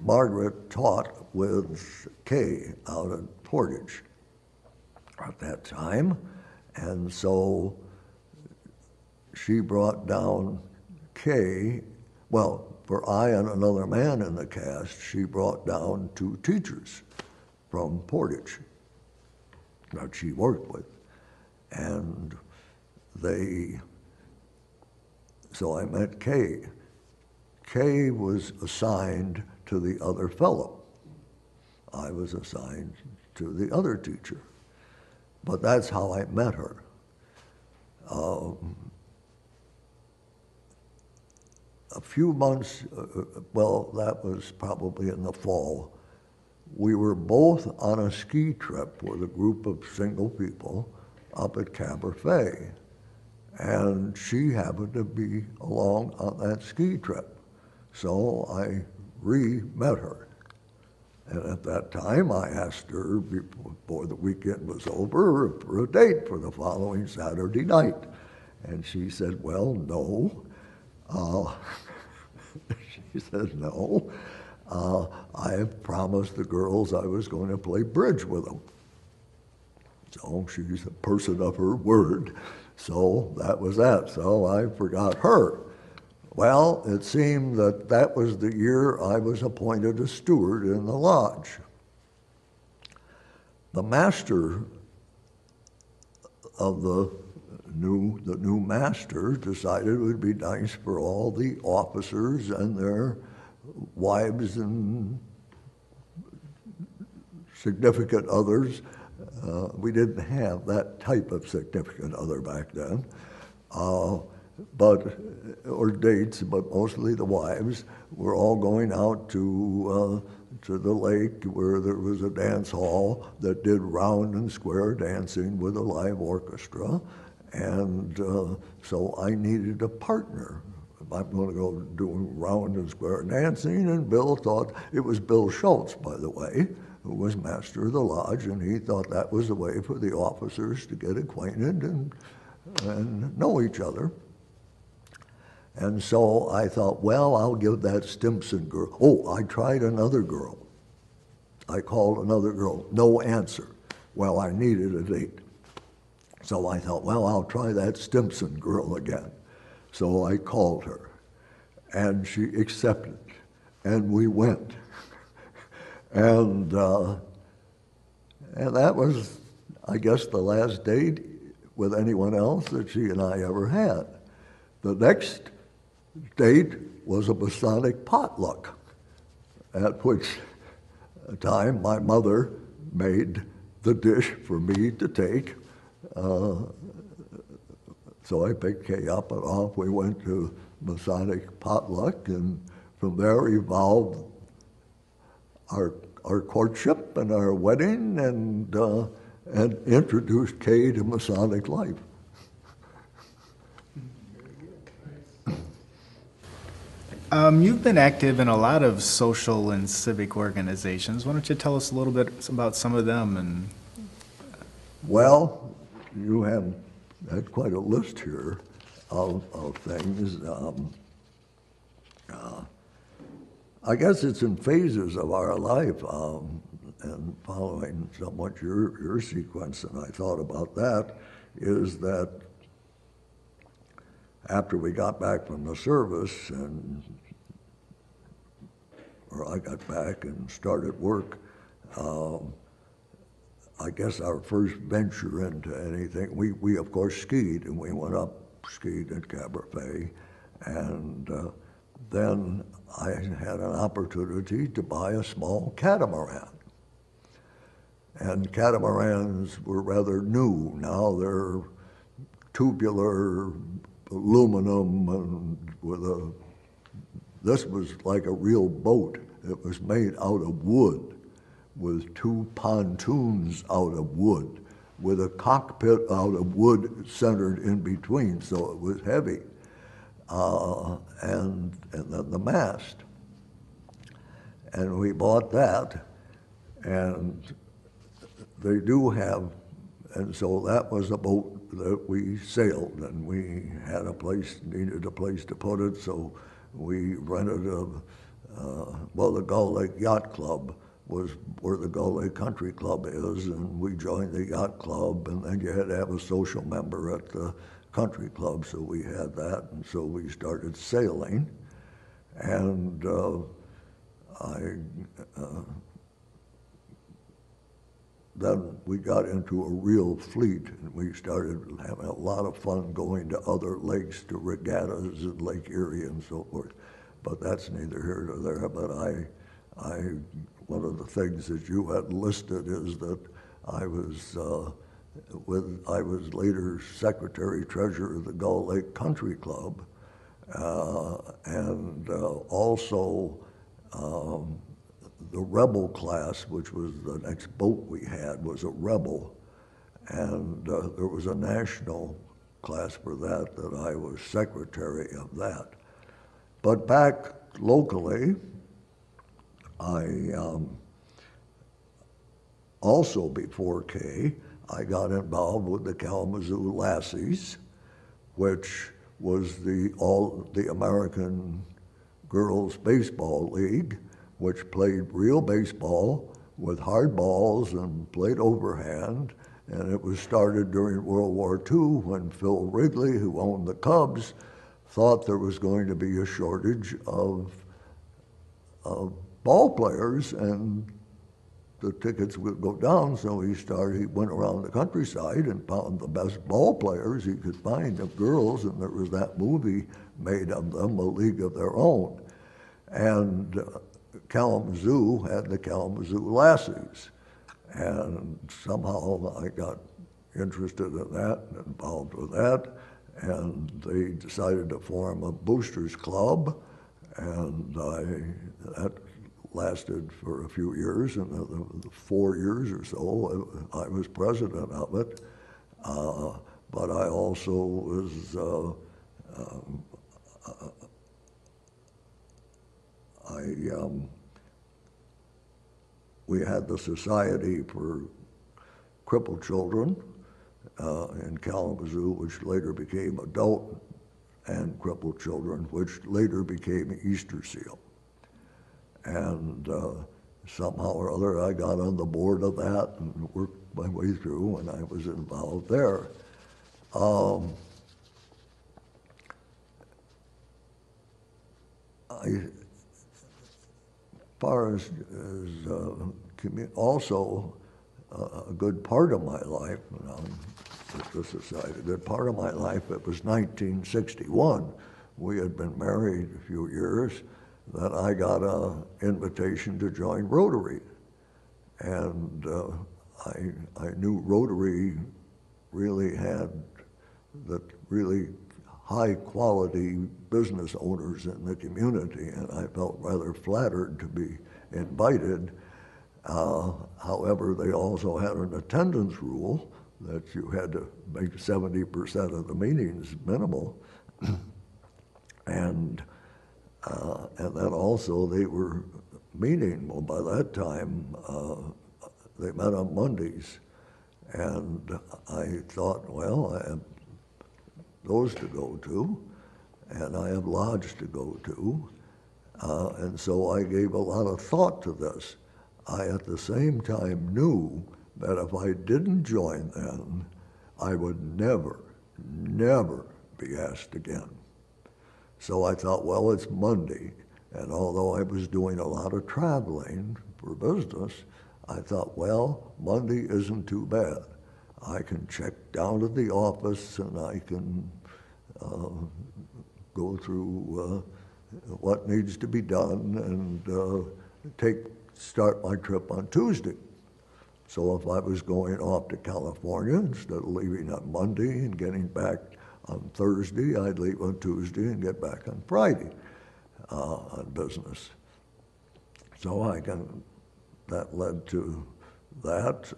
Margaret taught with Kay out at Portage at that time, and so she brought down Kay, well, for I and another man in the cast, she brought down 2 teachers from Portage that she worked with, and so I met Kay. Kay was assigned to the other fellow. I was assigned to the other teacher. But that's how I met her. A few months, well, that was probably in the fall, we were both on a ski trip with a group of single people up at Caberfay. And she happened to be along on that ski trip. So I re-met her. And at that time, I asked her before the weekend was over for a date for the following Saturday night. And she said, well, no. She said, no. I promised the girls I was going to play bridge with them. So she's a person of her word. So that was that. So I forgot her. Well, it seemed that that was the year I was appointed a steward in the lodge. The master of the new master decided it would be nice for all the officers and their wives and significant others. We didn't have that type of significant other back then. Or dates, but mostly the wives were all going out to the lake where there was a dance hall that did round and square dancing with a live orchestra. And so I needed a partner. I'm going to go doing round and square dancing, and Bill thought, it was Bill Schultz, by the way, who was master of the lodge, and he thought that was the way for the officers to get acquainted and know each other. And so I thought, well, I'll give that Stimson girl. Oh, I tried another girl. I called another girl. No answer. Well, I needed a date. So I thought, well, I'll try that Stimson girl again. So I called her, and she accepted, and we went. And that was, I guess, the last date with anyone else that she and I ever had. The next date was a Masonic potluck, at which time my mother made the dish for me to take. So I picked Kay up and off we went to Masonic potluck, and from there evolved our courtship and our wedding, and introduced Kay to Masonic life. You've been active in a lot of social and civic organizations. Why don't you tell us a little bit about some of them? And well, you have had quite a list here of things. I guess it's in phases of our life, and following somewhat your sequence, and I thought about that, is that after we got back from the service, or I got back and started work, I guess our first venture into anything, we of course skied, and we went up, skied at Cabernet, and then I had an opportunity to buy a small catamaran. And catamarans were rather new. Now they're tubular, aluminum, and this was like a real boat. It was made out of wood, with two pontoons out of wood, with a cockpit out of wood centered in between, so it was heavy, and then the mast. And we bought that, and they do have, and so that was a boat that we sailed, and we had needed a place to put it, so we rented the Gull Lake Yacht Club was where the Gull Lake Country Club is, and we joined the yacht club, and then you had to have a social member at the country club, so we had that, and so we started sailing, and then we got into a real fleet, and we started having a lot of fun going to other lakes, to regattas in Lake Erie and so forth. But that's neither here nor there. But one of the things that you had listed is that I was later secretary treasurer of the Gull Lake Country Club, and also the Rebel class, which was the next boat we had, was a Rebel, and there was a national class for that I was secretary of that. But back locally, I also before K, I got involved with the Kalamazoo Lassies, which was the American Girls Baseball League, which played real baseball with hard balls and played overhand. And it was started during World War II when Phil Wrigley, who owned the Cubs, thought there was going to be a shortage of ball players and the tickets would go down, so he went around the countryside and found the best ball players he could find of girls, and there was that movie made of them, A League of Their Own. And Kalamazoo had the Kalamazoo Lassies, and somehow I got interested in that and involved with that, and they decided to form a boosters club, and that lasted for a few years, and the 4 years or so I was president of it. But I also was, we had the Society for Crippled Children in Kalamazoo, which later became Adult and Crippled Children, which later became Easter Seal. And somehow or other I got on the board of that and worked my way through, and I was involved there. As far as also a good part of my life, with the society, a good part of my life, it was 1961. We had been married a few years, that I got an invitation to join Rotary. And I knew Rotary really had the really high quality business owners in the community, and I felt rather flattered to be invited. However, they also had an attendance rule that you had to make 70% of the meetings minimal. And then also they were meeting, well, by that time, they met on Mondays. And I thought, well, I have those to go to, and I have lodge to go to. And so I gave a lot of thought to this. I, at the same time, knew that if I didn't join then, I would never, never be asked again. So I thought, well, it's Monday, and although I was doing a lot of traveling for business, I thought, well, Monday isn't too bad. I can check down to the office and I can go through what needs to be done and start my trip on Tuesday. So if I was going off to California, instead of leaving on Monday and getting back on Thursday, I'd leave on Tuesday and get back on Friday on business. So that led to that.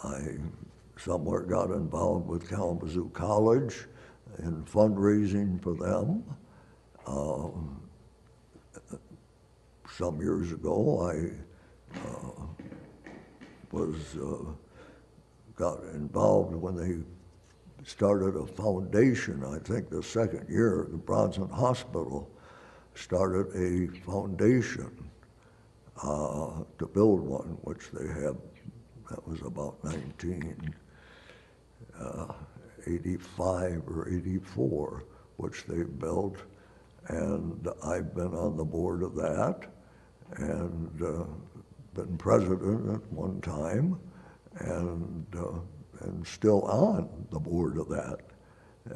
I somewhere got involved with Kalamazoo College in fundraising for them. Some years ago, I got involved when they started a foundation. I think the second year, the Bronson Hospital started a foundation to build one, which they have. That was about 1985 or 84, which they built. And I've been on the board of that and been president at one time and still on the board of that.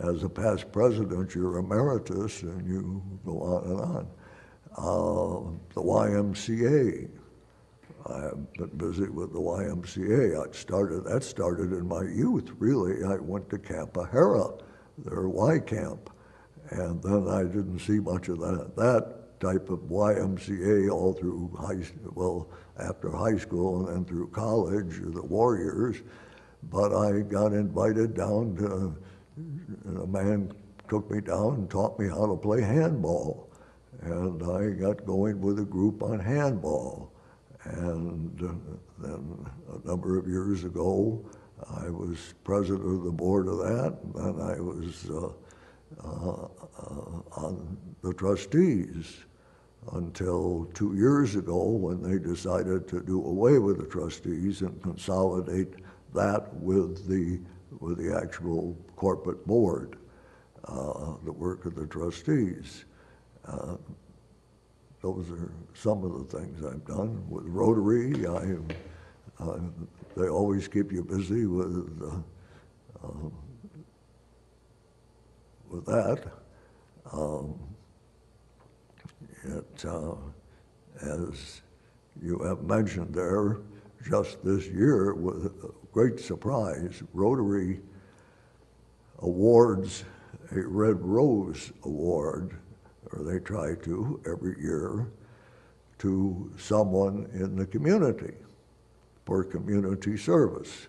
As a past president, you're emeritus and you go on and on. The YMCA. I've been busy with the YMCA. That started in my youth, really. I went to Camp Ahara, their Y camp, and then I didn't see much of that type of YMCA all through after high school and then through college, the war years. But I got invited down to, a man took me down and taught me how to play handball. And I got going with a group on handball. And then a number of years ago, I was president of the board of that, and I was on the trustees until 2 years ago when they decided to do away with the trustees and consolidate that with the actual corporate board, the work of the trustees. Those are some of the things I've done. With Rotary, they always keep you busy with that. As you have mentioned there, just this year, with great surprise, Rotary awards a Red Rose Award, or they try to every year, to someone in the community for community service.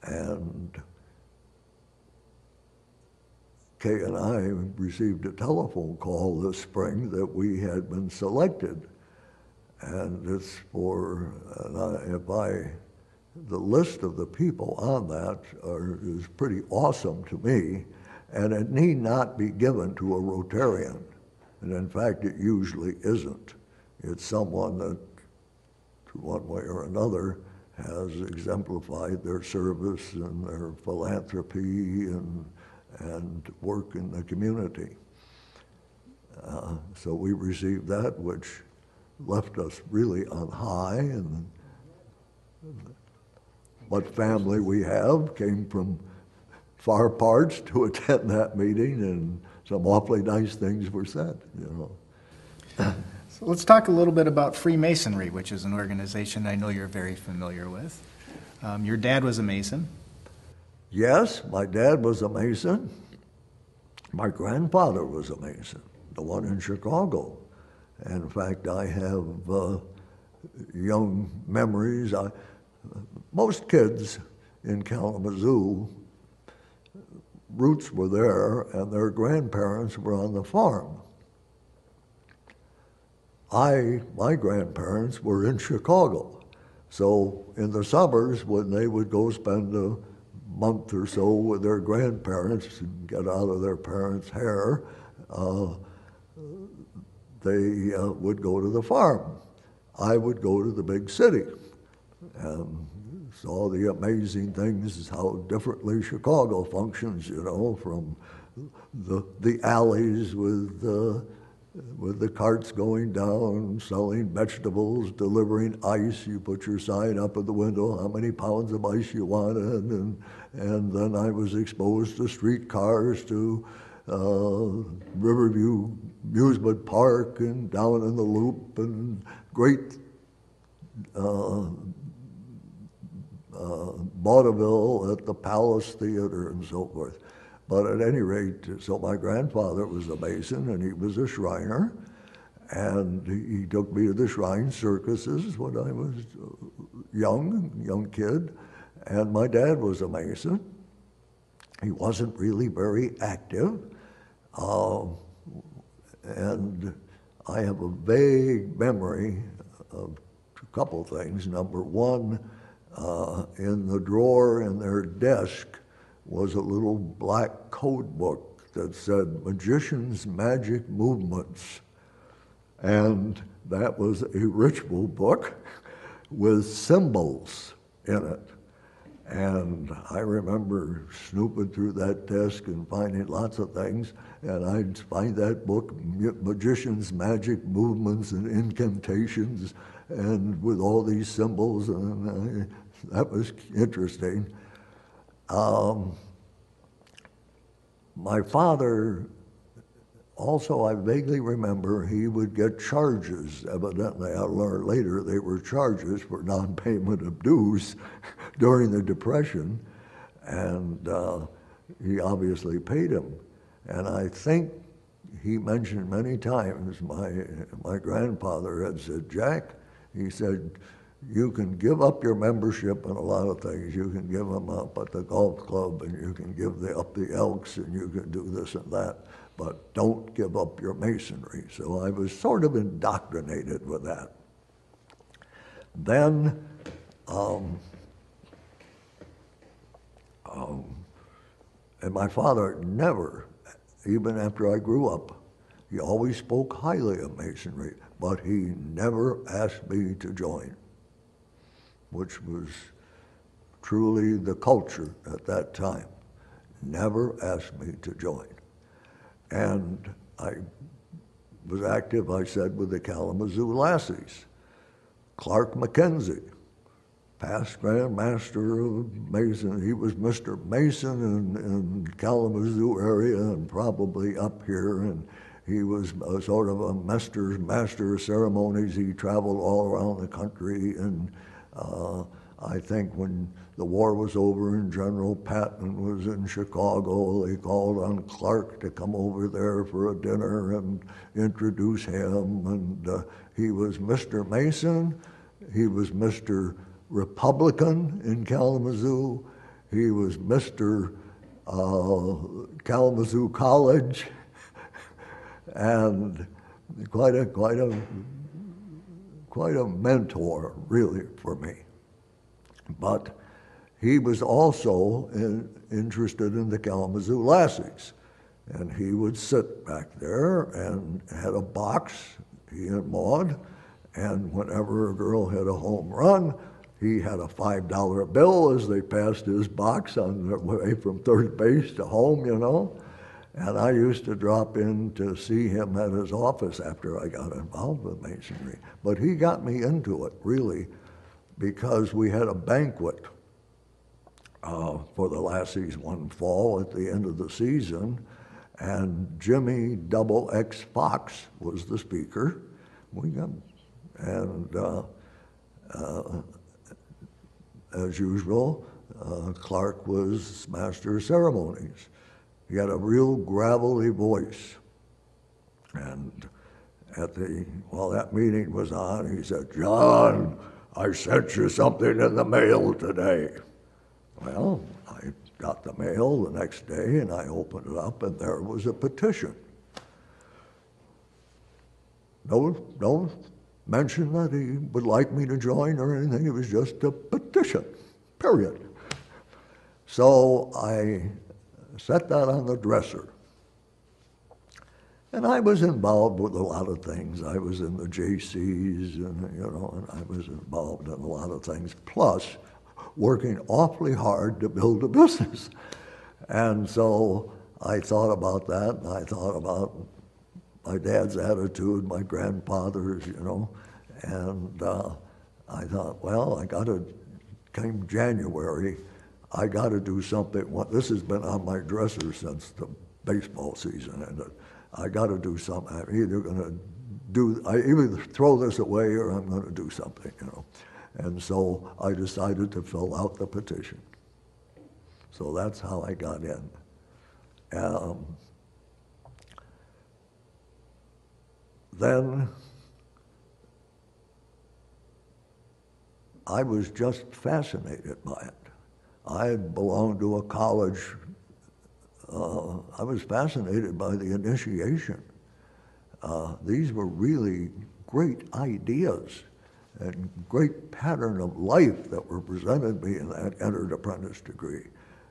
And Kay and I received a telephone call this spring that we had been selected. And it's for, the list of the people on that is pretty awesome to me, and it need not be given to a Rotarian. And in fact, it usually isn't. It's someone that, through one way or another, has exemplified their service and their philanthropy and work in the community. So we received that, which left us really on high, and what family we have came from far parts to attend that meeting, and some awfully nice things were said, you know. So let's talk a little bit about Freemasonry, which is an organization I know you're very familiar with. Your dad was a Mason. Yes, my dad was a Mason. My grandfather was a Mason, the one in Chicago. And in fact, I have young memories. Most kids in Kalamazoo, roots were there, and their grandparents were on the farm. My grandparents were in Chicago. So in the summers, when they would go spend a month or so with their grandparents and get out of their parents' hair, they would go to the farm. I would go to the big city and saw the amazing things, how differently Chicago functions, you know, from the alleys with the carts going down, selling vegetables, delivering ice. You put your sign up at the window, how many pounds of ice you wanted, and then I was exposed to streetcars, to Riverview Amusement Park, and down in the Loop, and great vaudeville at the Palace Theater and so forth. But at any rate, so my grandfather was a Mason, and he was a Shriner, and he took me to the Shrine circuses when I was young kid, and my dad was a Mason. He wasn't really very active, and I have a vague memory of a couple things. Number one, in the drawer in their desk was a little black code book that said Magician's Magic Movements. And that was a ritual book with symbols in it. And I remember snooping through that desk and finding lots of things, and I'd find that book, Magician's Magic Movements and Incantations, and with all these symbols, and that was interesting. My father, also, I vaguely remember he would get charges. Evidently, I learned later they were charges for non-payment of dues during the Depression, and he obviously paid them. And I think he mentioned many times, my grandfather had said, Jack, he said, you can give up your membership in a lot of things. You can give them up at the golf club, and you can give up the Elks, and you can do this and that, but don't give up your Masonry. So I was sort of indoctrinated with that. Then, and my father never, even after I grew up, he always spoke highly of Masonry, but he never asked me to join, which was truly the culture at that time. Never asked me to join. And I was active, I said, with the Kalamazoo Lassies. Clark McKenzie, past Grand Master of Mason. He was Mr. Mason in Kalamazoo area and probably up here, and he was a sort of a master of ceremonies. He traveled all around the country, and I think when the war was over and General Patton was in Chicago, they called on Clark to come over there for a dinner and introduce him. And he was Mr. Mason, he was Mr. Republican in Kalamazoo, he was Mr. Kalamazoo College, and quite a mentor, really, for me. But he was also interested in the Kalamazoo Lassies, and he would sit back there and had a box, he and Maud, and whenever a girl hit a home run, he had a $5 bill as they passed his box on their way from third base to home, you know. And I used to drop in to see him at his office after I got involved with Masonry. But he got me into it, really, because we had a banquet for the Lassies one fall at the end of the season, and Jimmy Double X Fox was the speaker. As usual, Clark was master of ceremonies. He had a real gravelly voice. And while that meeting was on, he said, "John, I sent you something in the mail today." Well, I got the mail the next day, and I opened it up, and there was a petition. No mention that he would like me to join or anything. It was just a petition, period. So I set that on the dresser. And I was involved with a lot of things. I was in the JCs, and I was involved in a lot of things, plus working awfully hard to build a business. And so I thought about that, and I thought about my dad's attitude, my grandfather's, and I thought, well, came January, I got to do something. This has been on my dresser since the baseball season ended. I got to do something. I'm either going to either throw this away or I'm going to do something, And so I decided to fill out the petition. So that's how I got in. Then I was just fascinated by it. I had belonged to a college. I was fascinated by the initiation. These were really great ideas and great pattern of life that were presented me in that entered apprentice degree.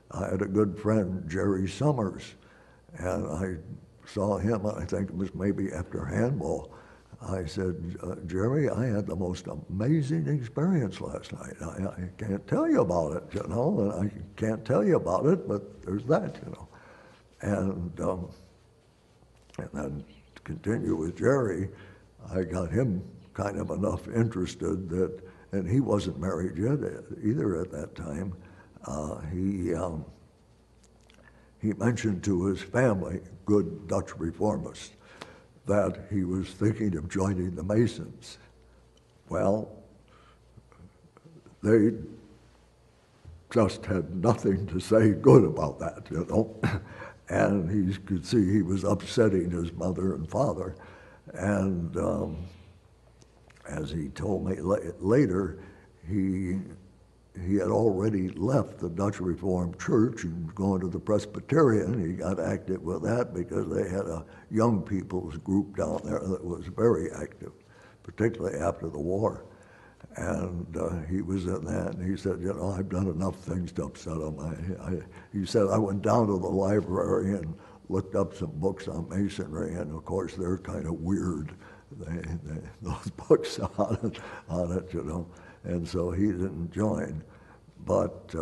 I had a good friend, Jerry Summers, and I saw him, I think it was maybe after handball. I said, Jerry, I had the most amazing experience last night. I can't tell you about it, and I can't tell you about it, but there's that, And then to continue with Jerry, I got him kind of enough interested that, and he wasn't married yet either at that time, he mentioned to his family, good Dutch reformists, that he was thinking of joining the Masons. Well, they just had nothing to say good about that, And he could see he was upsetting his mother and father. And as he told me later, he had already left the Dutch Reformed Church and gone to the Presbyterian. He got active with that because they had a young people's group down there that was very active, particularly after the war. And he was in that, and he said, you know, I've done enough things to upset him. He said, I went down to the library and looked up some books on masonry, and of course they're kind of weird, those books on it, you know. And so he didn't join, but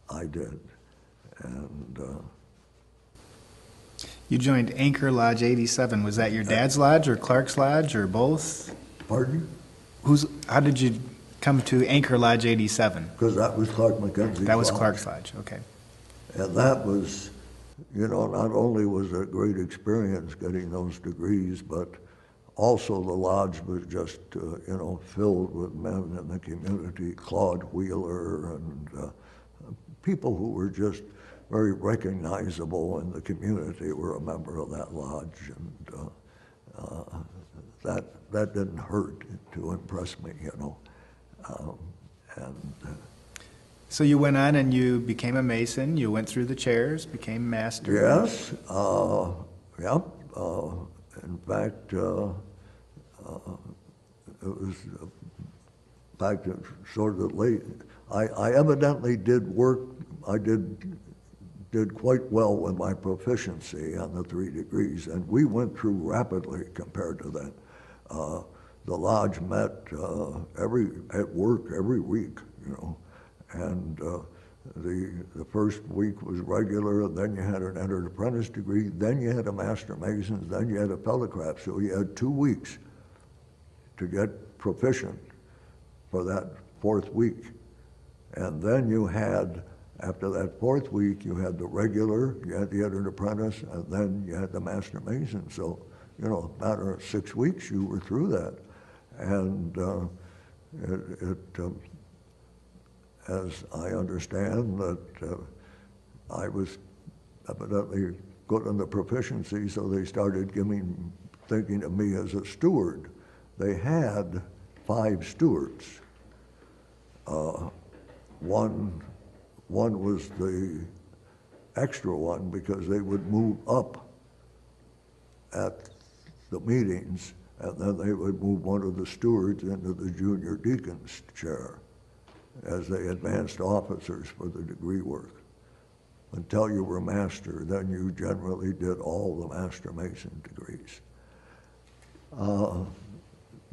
I did. And You joined Anchor Lodge 87. Was that your dad's lodge or Clark's lodge or both? pardon? How did you come to Anchor Lodge 87? Because that was Clark Mackenzie's That was lodge. Clark's lodge, okay. And that was, you know, not only was it a great experience getting those degrees, but also the lodge was just, you know, filled with men in the community, Claude Wheeler and people who were just very recognizable in the community were a member of that lodge. And that didn't hurt to impress me, you know. So you went on and you became a Mason, you went through the chairs, became master? Yes, yep. In fact, it was back sort of late. I evidently did work, I did quite well with my proficiency on the 3 degrees, and we went through rapidly compared to that. The lodge met at work every week, you know, and the first week was regular, and then you had an entered apprentice degree, then you had a master mason, then you had a fellowcraft. So you had 2 weeks to get proficient for that 4th week. And then you had, after that 4th week, you had the regular, you had the entered apprentice, and then you had the master mason. So, you know, a matter of 6 weeks, you were through that. And as I understand, that I was evidently good in the proficiency, so they started thinking of me as a steward. They had 5 stewards. One was the extra one because they would move up at the meetings, and then they would move one of the stewards into the junior deacon's chair as they advanced officers for the degree work. Until you were master, then you generally did all the master mason degrees.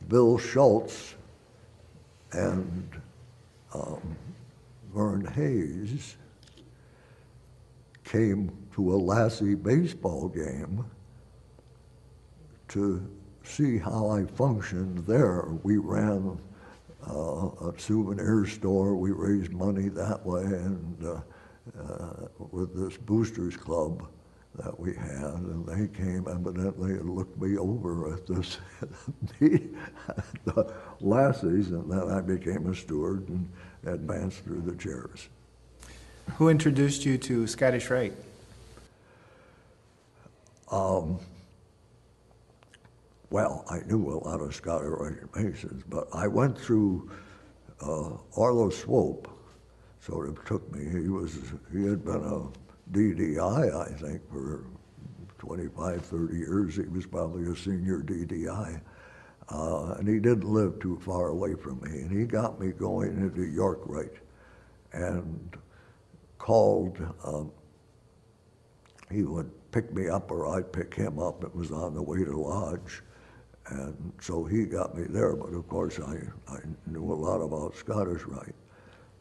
Bill Schultz and Vern Hayes came to a Lassie baseball game to see how I functioned there. We ran a souvenir store. We raised money that way, and with this boosters club that we had, and they came evidently and looked me over at this the Lassies, and then I became a steward and advanced through the chairs. Who introduced you to Scottish Rite? Well, I knew a lot of Scottish Rite Masons, but I went through Arlo Swope, sort of took me. He had been a DDI, I think, for 25, 30 years. He was probably a senior DDI. And he didn't live too far away from me. And he got me going into York Rite and called, he would pick me up or I'd pick him up. It was on the way to lodge. And so he got me there, but of course I knew a lot about Scottish Rite.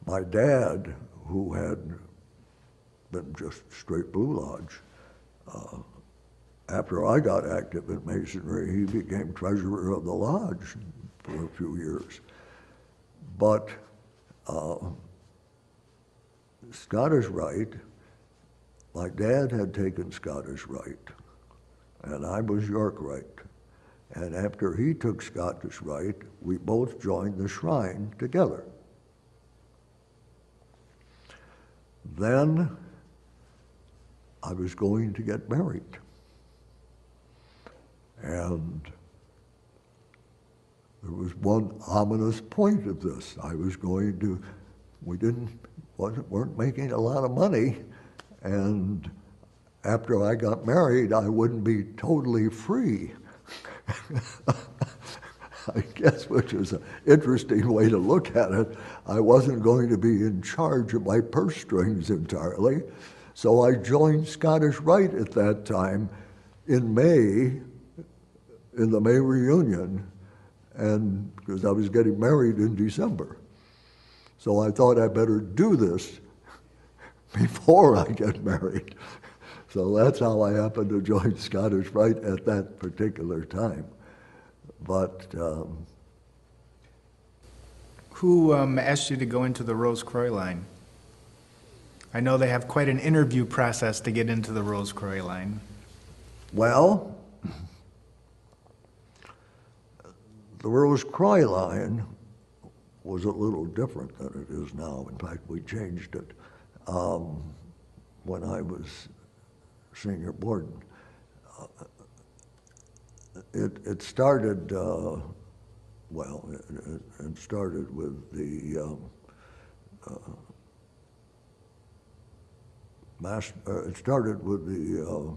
My dad, who had been just straight Blue Lodge, after I got active in Masonry, he became treasurer of the lodge for a few years. But Scottish Rite, my dad had taken Scottish Rite, and I was York Rite. And after he took Scottish Rite, we both joined the shrine together. Then I was going to get married. And there was one ominous point of this. I was going to, weren't making a lot of money, and after I got married, I wouldn't be totally free. I guess, which was an interesting way to look at it. I wasn't going to be in charge of my purse strings entirely, so I joined Scottish Rite at that time in May, in the May reunion, and because I was getting married in December. So I thought I better do this before I get married. So that's how I happened to join Scottish Rite at that particular time. But Who asked you to go into the Rose-Croix line? I know they have quite an interview process to get into the Rose-Croix line. well, the Rose-Croix line was a little different than it is now. In fact, we changed it when I was senior warden. It started, well, it started with the it started with the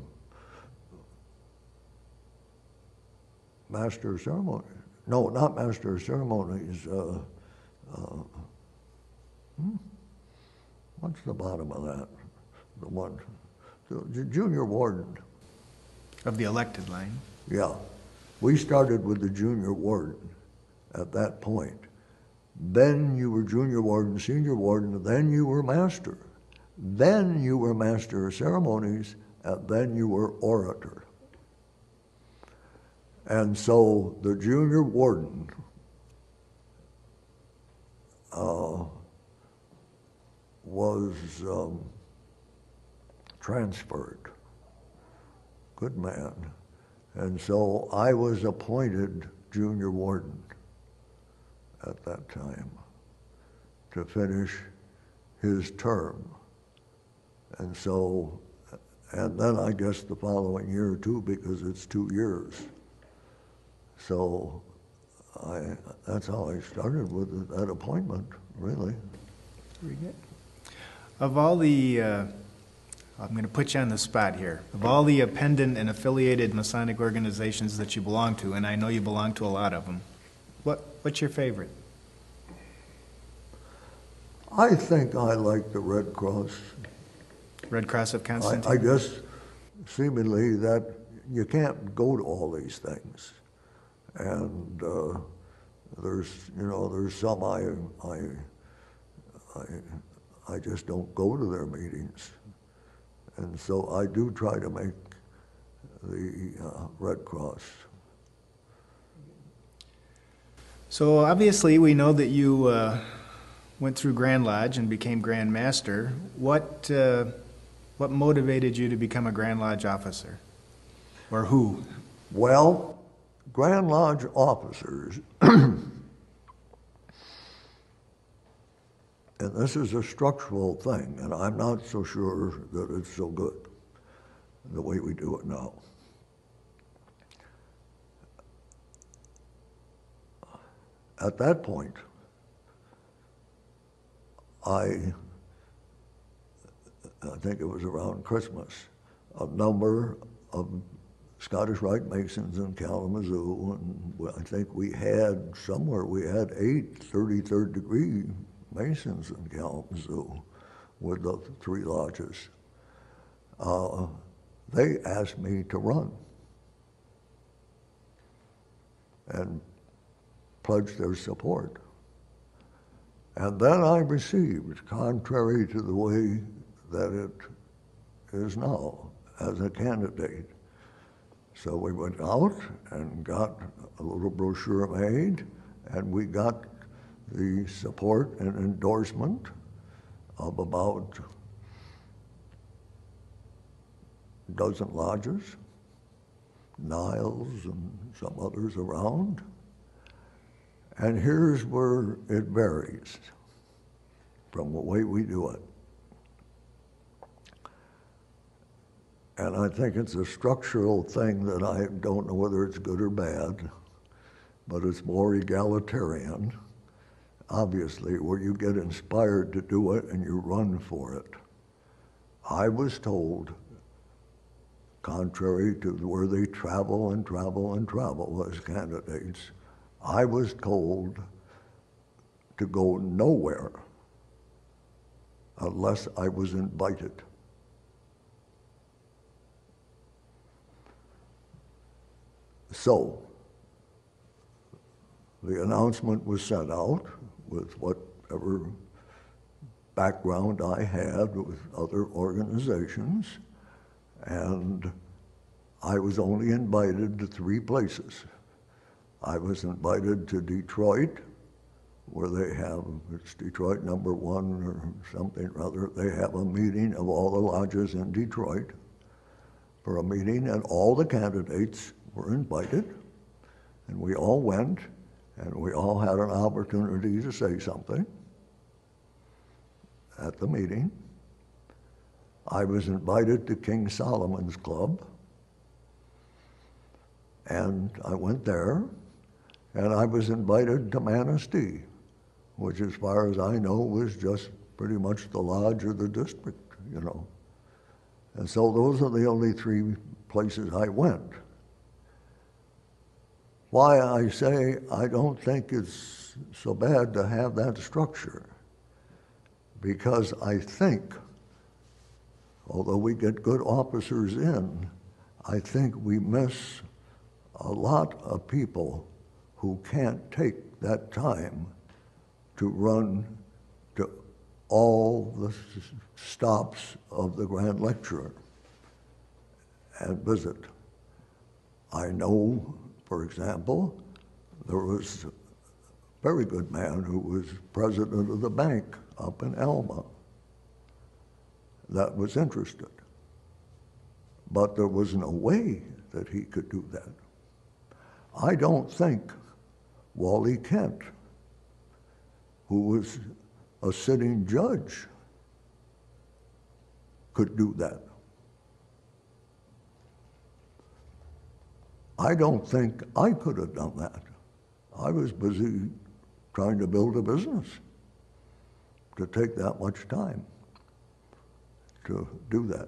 master of ceremonies. No, not master of ceremonies. What's the bottom of that? The one, the junior warden. Of the elected line. Yeah, we started with the junior warden at that point. Then you were junior warden, senior warden, then you were master. Then you were master of ceremonies, and then you were orator. And so the junior warden was transferred. Good man. And so I was appointed junior warden at that time to finish his term. And so, and then I guess the following year too, because it's 2 years. So that's how I started with that appointment, really. Very good. Of all the, I'm going to put you on the spot here. Of all the appendant and affiliated Masonic organizations that you belong to, and I know you belong to a lot of them, what's your favorite? I think I like the Red Cross. Red Cross of Constantine? I guess seemingly that you can't go to all these things. And there's some I just don't go to their meetings. And so I do try to make the Red Cross. So obviously we know that you went through Grand Lodge and became Grand Master. What motivated you to become a Grand Lodge officer? Or who? Well, Grand Lodge officers, and this is a structural thing, and I'm not so sure that it's so good the way we do it now. At that point, I think it was around Christmas, a number of Scottish Rite Masons in Kalamazoo, and I think we had 8 33rd degree Masons in Kalamazoo with the 3 lodges. They asked me to run and pledge their support. And then I received, contrary to the way that it is now, as a candidate. So we went out and got a little brochure made, and we got the support and endorsement of about a dozen lodges, Niles and some others around. And here's where it varies from the way we do it. And I think it's a structural thing that I don't know whether it's good or bad, but it's more egalitarian, obviously, where you get inspired to do it and you run for it. I was told, contrary to where they travel and travel and travel as candidates, I was told to go nowhere unless I was invited. So, the announcement was sent out with whatever background I had with other organizations, and I was only invited to 3 places. I was invited to Detroit, where they have, it's Detroit number 1 or something or other, they have a meeting of all the lodges in Detroit for a meeting, and all the candidates were invited, and we all went, and we all had an opportunity to say something at the meeting. I was invited to King Solomon's Club, and I went there, and I was invited to Manistee, which as far as I know was just pretty much the lodge or the district, you know. And so those are the only 3 places I went. Why I say I don't think it's so bad to have that structure, because I think, although we get good officers in, I think we miss a lot of people who can't take that time to run to all the stops of the Grand Lecture and visit. I know, for example, there was a very good man who was president of the bank up in Elma that was interested, but there was no way that he could do that. I don't think Wally Kent, who was a sitting judge, could do that. I don't think I could have done that. I was busy trying to build a business to take that much time to do that.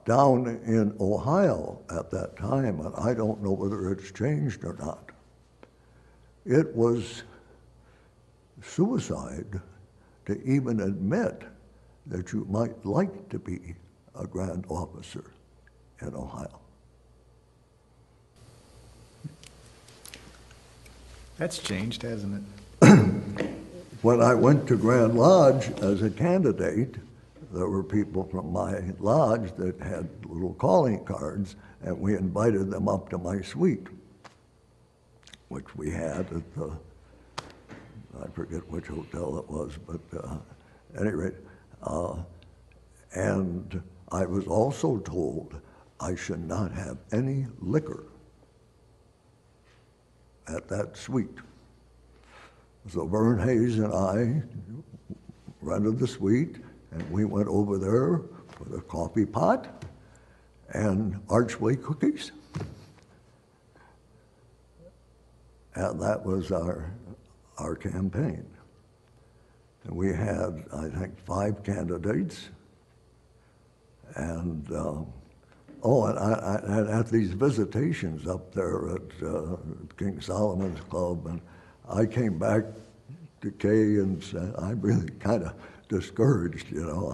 Down in Ohio at that time, and I don't know whether it's changed or not, it was suicide to even admit that you might like to be a grand officer in Ohio. That's changed, hasn't it? When I went to Grand Lodge as a candidate, there were people from my lodge that had little calling cards, and we invited them up to my suite, which we had at the, I forget which hotel it was, but at any rate. And I was also told I should not have any liquor at that suite. So Vern Hayes and I rented the suite, and we went over there with a coffee pot and Archway cookies. And that was our campaign. And we had, I think, 5 candidates. And, and at these visitations up there at King Solomon's Club, and I came back to Kay and said, I'm really kind of discouraged, you know.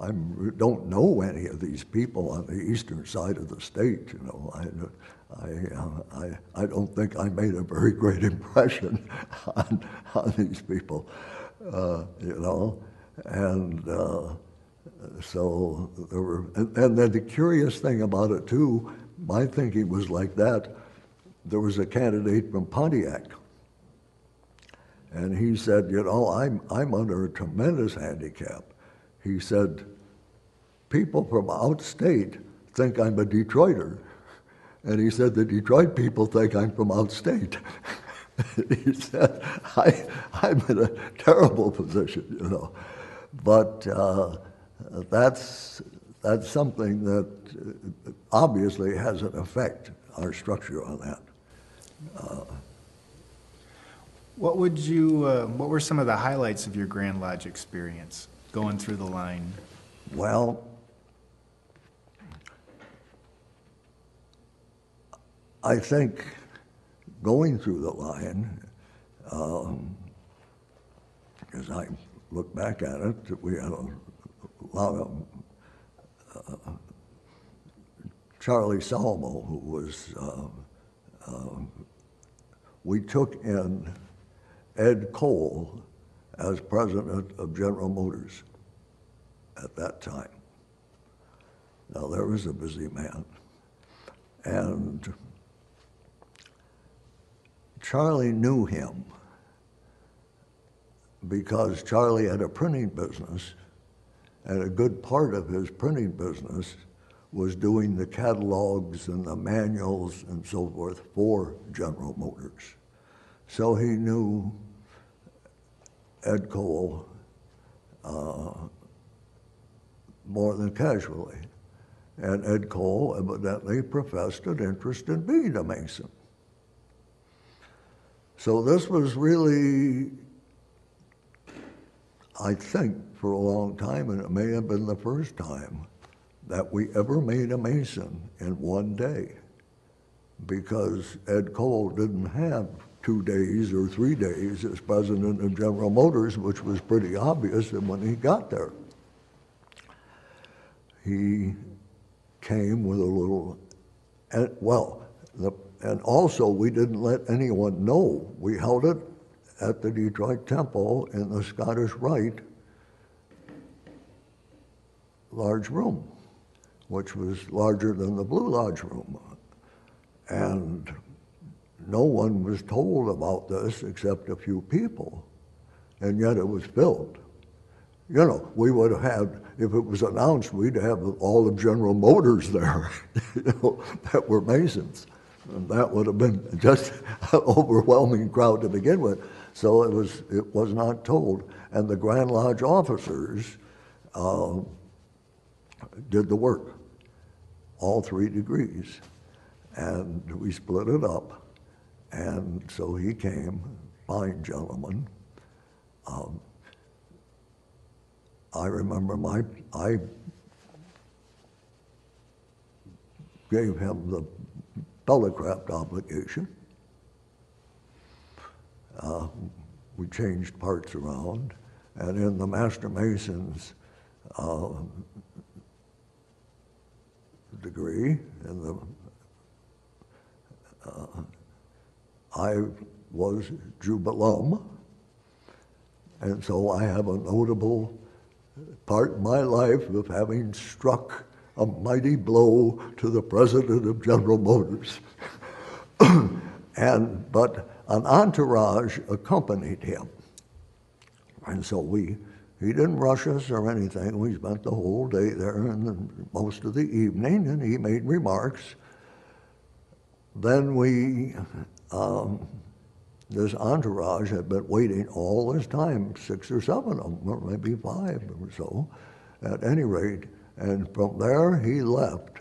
I don't know any of these people on the eastern side of the state, you know. I don't think I made a very great impression on these people, you know. And so there were, and then the curious thing about it too, my thinking was like that. There was a candidate from Pontiac, and he said, you know, I'm under a tremendous handicap. He said, people from outstate think I'm a Detroiter. And he said, the Detroit people think I'm from outstate. He said, I'm in a terrible position, you know. But that's something that obviously has an effect, our structure on that. What were some of the highlights of your Grand Lodge experience, going through the line? Well, I think going through the line, as I look back at it, we had a lot of Charlie Salmo, who was, we took in Ed Cole as president of General Motors at that time. Now, there was a busy man. And Charlie knew him because Charlie had a printing business, and a good part of his printing business was doing the catalogs and the manuals and so forth for General Motors. So he knew Ed Cole more than casually. And Ed Cole evidently professed an interest in being a Mason. So this was really, I think, for a long time, and it may have been the first time that we ever made a Mason in one day, because Ed Cole didn't have 2 days or 3 days as president of General Motors, which was pretty obvious when he got there. He came with a little, and also we didn't let anyone know. We held it at the Detroit Temple in the Scottish Rite large room, which was larger than the Blue Lodge room. And no one was told about this except a few people, and yet it was filled. You know, we would have had, if it was announced, we'd have all of General Motors there, that were Masons. And that would have been just an overwhelming crowd to begin with. So it was not told. And the Grand Lodge officers did the work, all 3 degrees. And we split it up. And so he came, fine gentleman. I remember I gave him the Bellicraft obligation. We changed parts around, and in the Master Mason's degree, I was jubilum, and so I have a notable part in my life of having struck a mighty blow to the president of General Motors. But an entourage accompanied him. And so he didn't rush us or anything. We spent the whole day there and most of the evening, and he made remarks. Then this entourage had been waiting all this time, 6 or 7 of them, or maybe 5 or so, at any rate. And from there, he left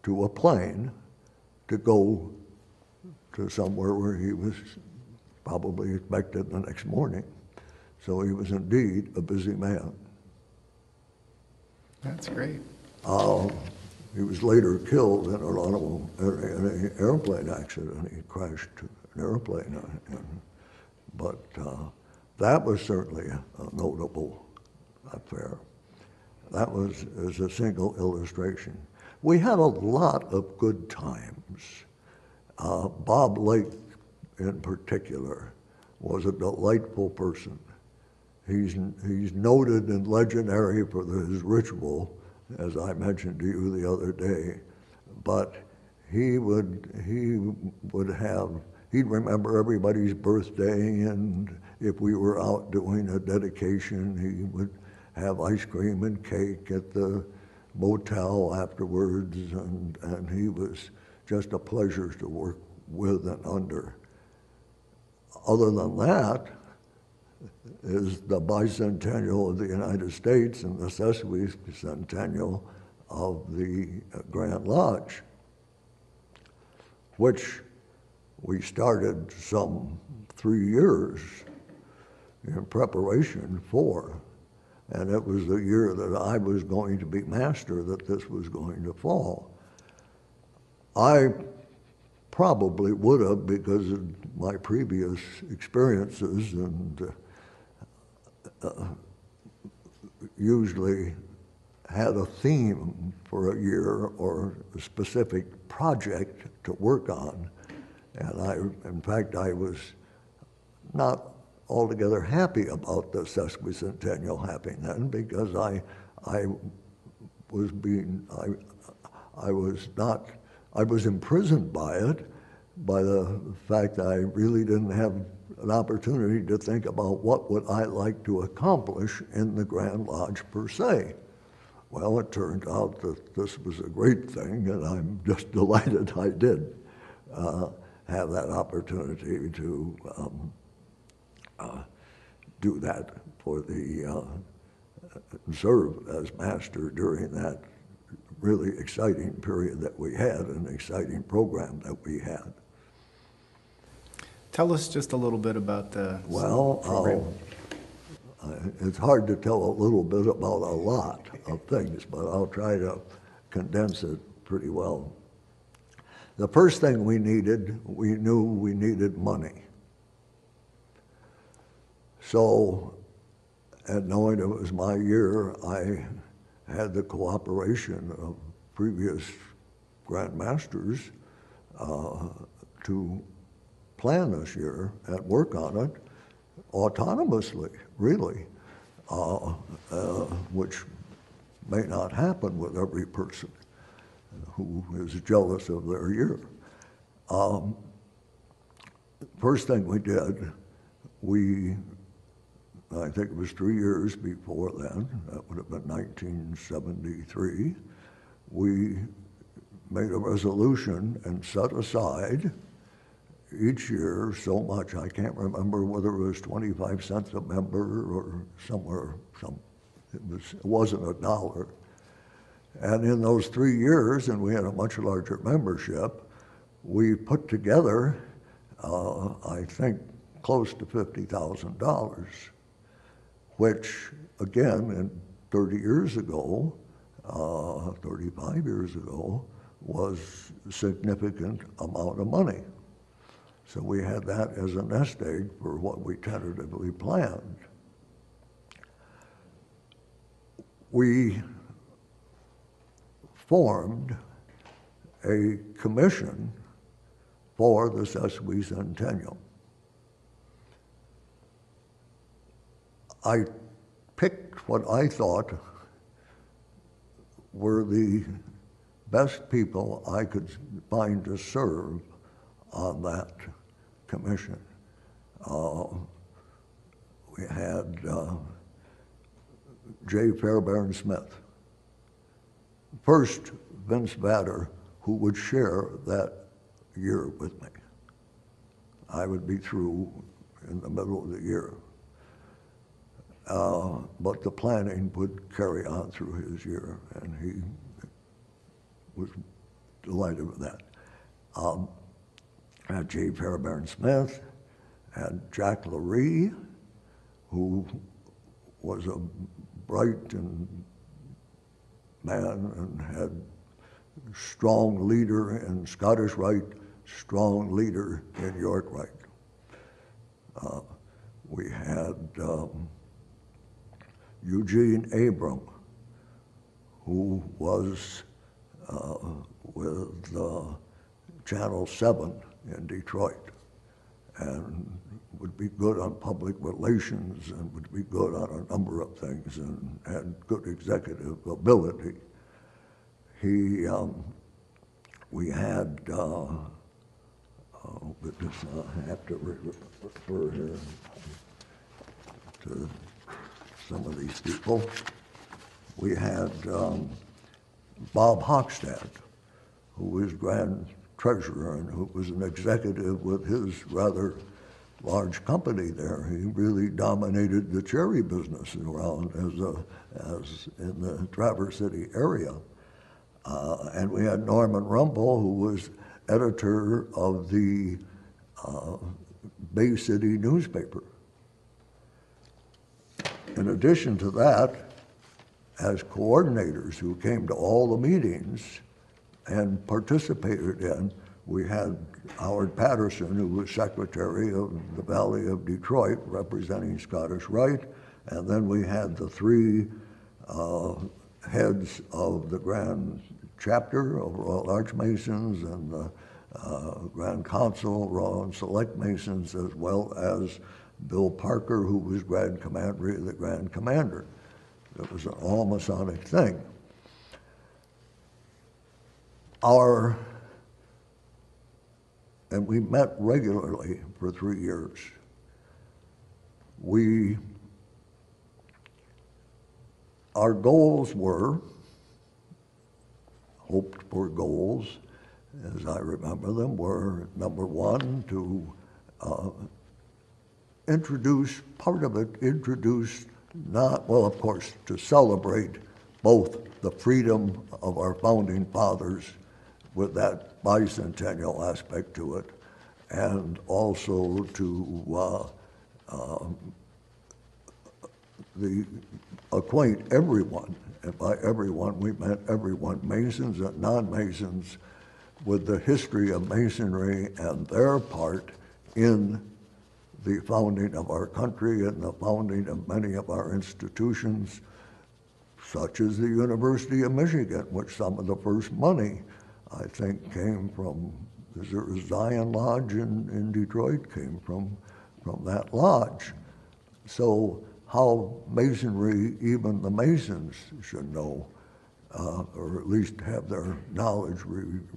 to a plane to go to somewhere where he was probably expected the next morning. So he was indeed a busy man. That's great. He was later killed in an airplane accident. He crashed an airplane. But that was certainly a notable affair. That was as a single illustration. We had a lot of good times. Bob Lake, in particular, was a delightful person. He's noted and legendary for his ritual, as I mentioned to you the other day. But he'd remember everybody's birthday, and if we were out doing a dedication, he would have ice cream and cake at the motel afterwards, and he was just a pleasure to work with and under. Other than that is the bicentennial of the United States and the sesquicentennial of the Grand Lodge, which we started some 3 years in preparation for. And it was the year that I was going to be master that this was going to fall. I probably would have because of my previous experiences, and usually had a theme for a year or a specific project to work on. And in fact, I was not altogether happy about the sesquicentennial happening because I was imprisoned by it, by the fact that I really didn't have an opportunity to think about what would I like to accomplish in the Grand Lodge per se. Well, it turned out that this was a great thing, and I'm just delighted I did have that opportunity to do that for serve as master during that really exciting period that we had, an exciting program that we had. Tell us just a little bit about the program. It's hard to tell a little bit about a lot of things, but I'll try to condense it pretty well. The first thing we knew we needed money. So, and knowing it was my year, I had the cooperation of previous grandmasters to plan this year and work on it autonomously, really, which may not happen with every person who is jealous of their year. First thing we did, I think it was 3 years before then, that would have been 1973, we made a resolution and set aside each year so much, I can't remember whether it was 25 cents a member or somewhere, it wasn't $1. And in those 3 years, and we had a much larger membership, we put together, I think, close to $50,000, which, again, in 30 years ago, 35 years ago, was a significant amount of money. So we had that as a nest egg for what we tentatively planned. We formed a commission for the sesquicentennial. I picked what I thought were the best people I could find to serve on that commission. We had J. Fairbairn Smith. First, Vince Vader, who would share that year with me. I would be through in the middle of the year. But the planning would carry on through his year, and he was delighted with that. Had J. Fairbairn Smith, had Jack Laree, who was a bright and man and had strong leader in Scottish Rite, strong leader in York Rite. We had Eugene Abram, who was with Channel 7 in Detroit, and would be good on public relations and would be good on a number of things and had good executive ability. We had, I have to refer here to some of these people. We had Bob Hochstad, who was Grand Treasurer and who was an executive with his rather large company there. He really dominated the cherry business around as in the Traverse City area. And we had Norman Rumble, who was editor of the Bay City newspaper. In addition to that, as coordinators who came to all the meetings and participated in, we had Howard Patterson, who was secretary of the Valley of Detroit, representing Scottish Rite, and then we had the three heads of the Grand Chapter of Royal Archmasons and the Grand Council, Royal and Select Masons, as well as Bill Parker, who was Grand Commander of the Grand Commander. It was an all-Masonic thing. And we met regularly for 3 years. Our goals were, hoped for goals, as I remember them, were number one, to introduce not, well, of course, to celebrate both the freedom of our founding fathers with that bicentennial aspect to it, and also to acquaint everyone, and by everyone we meant everyone, Masons and non-Masons, with the history of Masonry and their part in the founding of our country and the founding of many of our institutions, such as the University of Michigan, which some of the first money, I think, came from, there was Zion Lodge in Detroit, came from that lodge. So how Masonry, even the Masons should know, or at least have their knowledge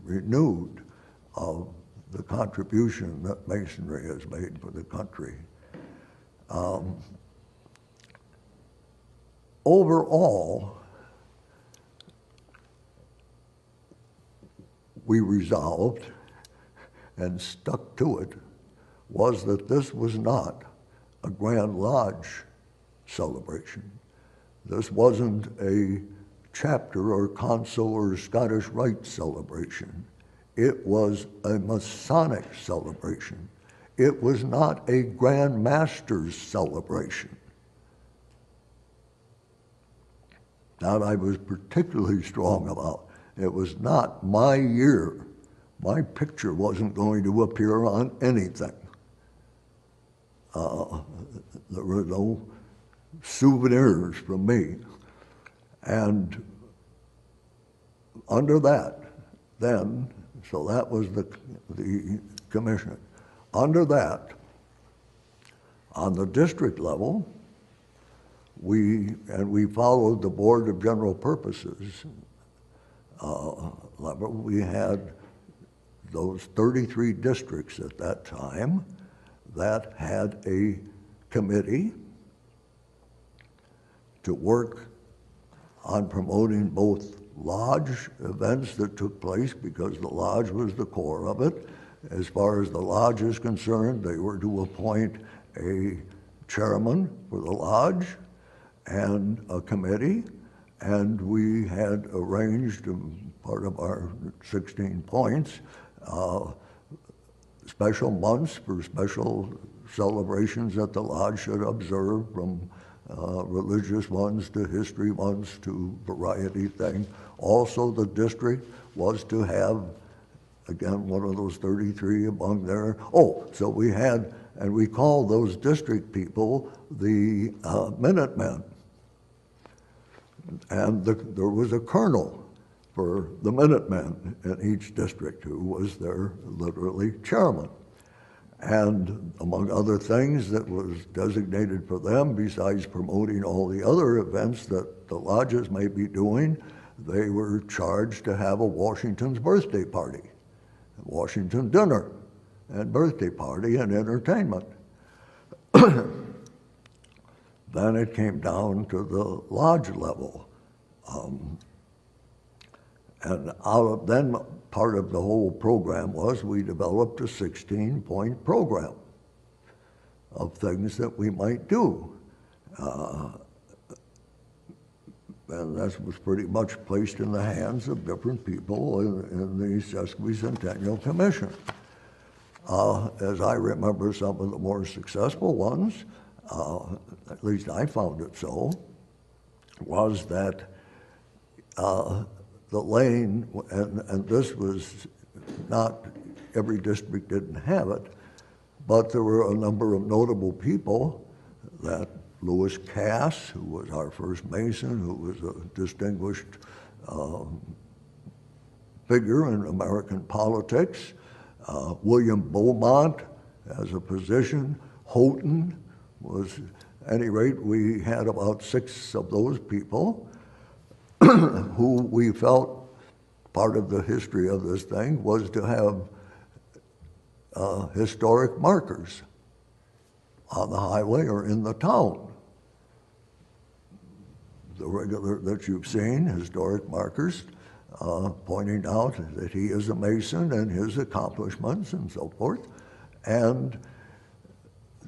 renewed of the contribution that Masonry has made for the country. Overall, we resolved and stuck to it, was that this was not a Grand Lodge celebration. This wasn't a chapter or council or Scottish Rite celebration. It was a Masonic celebration. It was not a Grand Master's celebration. That I was particularly strong about. It was not my year. My picture wasn't going to appear on anything. There were no souvenirs from me. And under that, then, so that was the commission. Under that, on the district level, we followed the Board of General Purposes level. We had those 33 districts at that time that had a committee to work on promoting both lodge events that took place, because the lodge was the core of it. As far as the lodge is concerned, they were to appoint a chairman for the lodge and a committee, and we had arranged, part of our 16 points, special months for special celebrations that the lodge should observe, from religious ones to history ones to variety thing. Also, the district was to have, again, one of those 33 among their, so we had, and we called those district people the Minutemen. And there was a colonel for the Minutemen in each district who was their literally chairman. And among other things that was designated for them, besides promoting all the other events that the lodges may be doing, they were charged to have a Washington's birthday party, a Washington dinner and birthday party and entertainment. Then it came down to the lodge level. And then part of the whole program was we developed a 16-point program of things that we might do. And that was pretty much placed in the hands of different people in the Sesquicentennial Commission. As I remember, some of the more successful ones, at least I found it so, was that the lane, and this was not every district didn't have it, but there were a number of notable people that Lewis Cass, who was our first Mason, who was a distinguished figure in American politics, William Beaumont as a physician, Houghton was, at any rate, we had about 6 of those people who we felt part of the history of this thing was to have historic markers on the highway or in the town. The regular that you've seen, historic markers, pointing out that he is a Mason and his accomplishments and so forth. And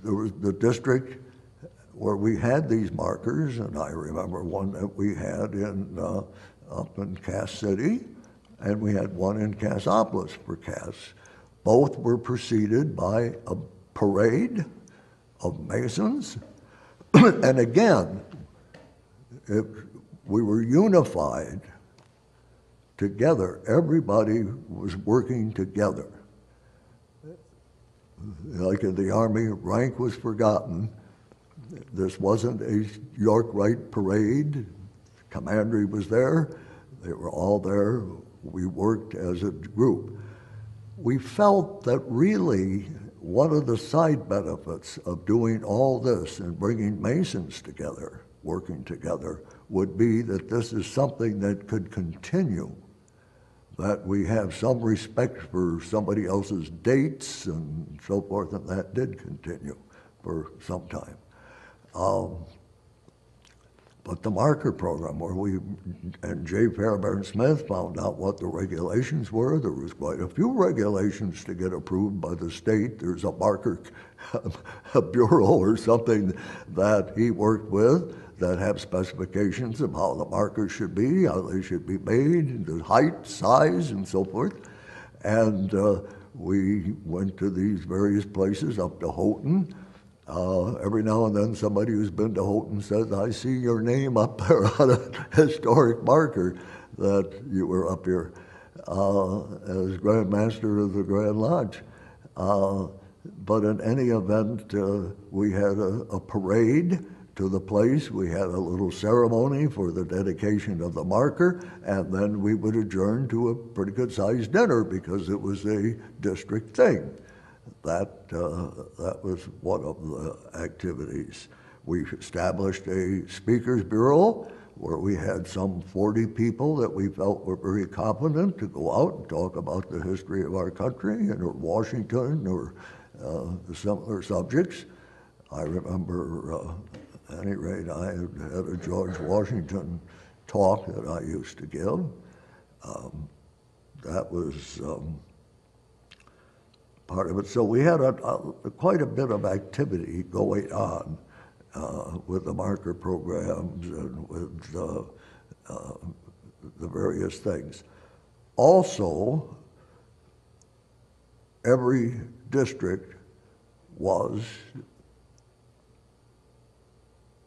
there was the district where we had these markers, and I remember one that we had in up in Cass City, and we had one in Cassopolis for Cass. Both were preceded by a parade of Masons, and again, we were unified together. Everybody was working together. Like in the Army, rank was forgotten. This wasn't a York Rite parade. Commandery was there. They were all there. We worked as a group. We felt that really one of the side benefits of doing all this and bringing Masons together, working together, would be that this is something that could continue, that we have some respect for somebody else's dates and so forth, and that did continue for some time. But the marker program, where we and J. Fairbairn Smith found out what the regulations were. There was quite a few regulations to get approved by the state. There's a marker a bureau or something that he worked with that have specifications of how the markers should be, how they should be made, the height, size, and so forth. And we went to these various places up to Houghton. Every now and then somebody who's been to Houghton says, I see your name up there on a historic marker that you were up here as Grand Master of the Grand Lodge. But in any event, we had a parade to the place. We had a little ceremony for the dedication of the marker, and then we would adjourn to a pretty good-sized dinner because it was a district thing. That was one of the activities. We established a speakers bureau where we had some 40 people that we felt were very competent to go out and talk about the history of our country and or Washington or similar subjects. I remember, at any rate, I had a George Washington talk that I used to give. That was part of it. So we had quite a bit of activity going on with the marker programs and with the various things. Also, every district was,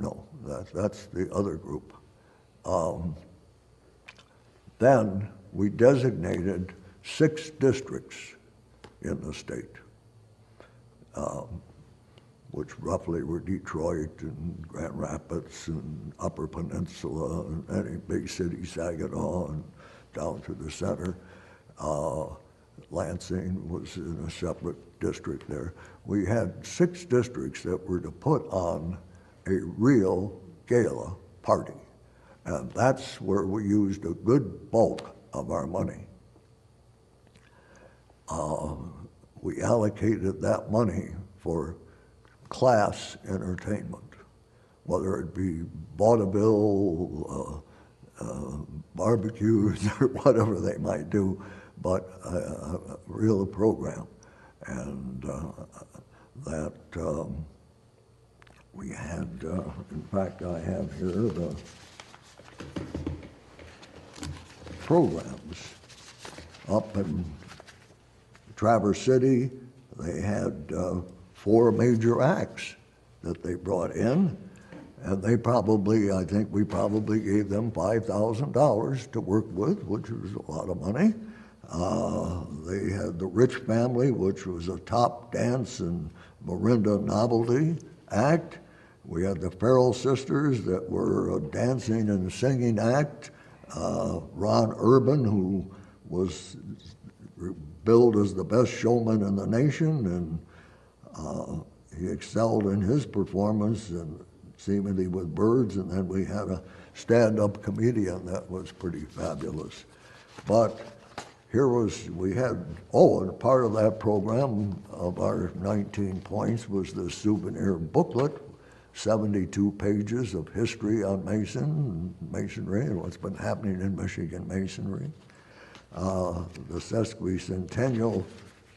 no, that's the other group. Then we designated 6 districts in the state, which roughly were Detroit and Grand Rapids and Upper Peninsula and any big city, Saginaw, and down to the center. Lansing was in a separate district there. We had 6 districts that were to put on a real gala party, and that's where we used a good bulk of our money. We allocated that money for class entertainment, whether it be vaudeville, barbecues, or whatever they might do, but a real program. And that we had, in fact, I have here the programs up in Traverse City. They had 4 major acts that they brought in, and they probably, I think we probably gave them $5,000 to work with, which was a lot of money. They had the Rich Family, which was a top dance and Marinda novelty act. We had the Farrell Sisters that were a dancing and singing act. Ron Urban, who was billed as the best showman in the nation, and he excelled in his performance, and seemingly with birds. And then we had a stand-up comedian that was pretty fabulous. But we had, and part of that program of our 19 points was the souvenir booklet, 72 pages of history on masonry, and what's been happening in Michigan masonry. The Sesquicentennial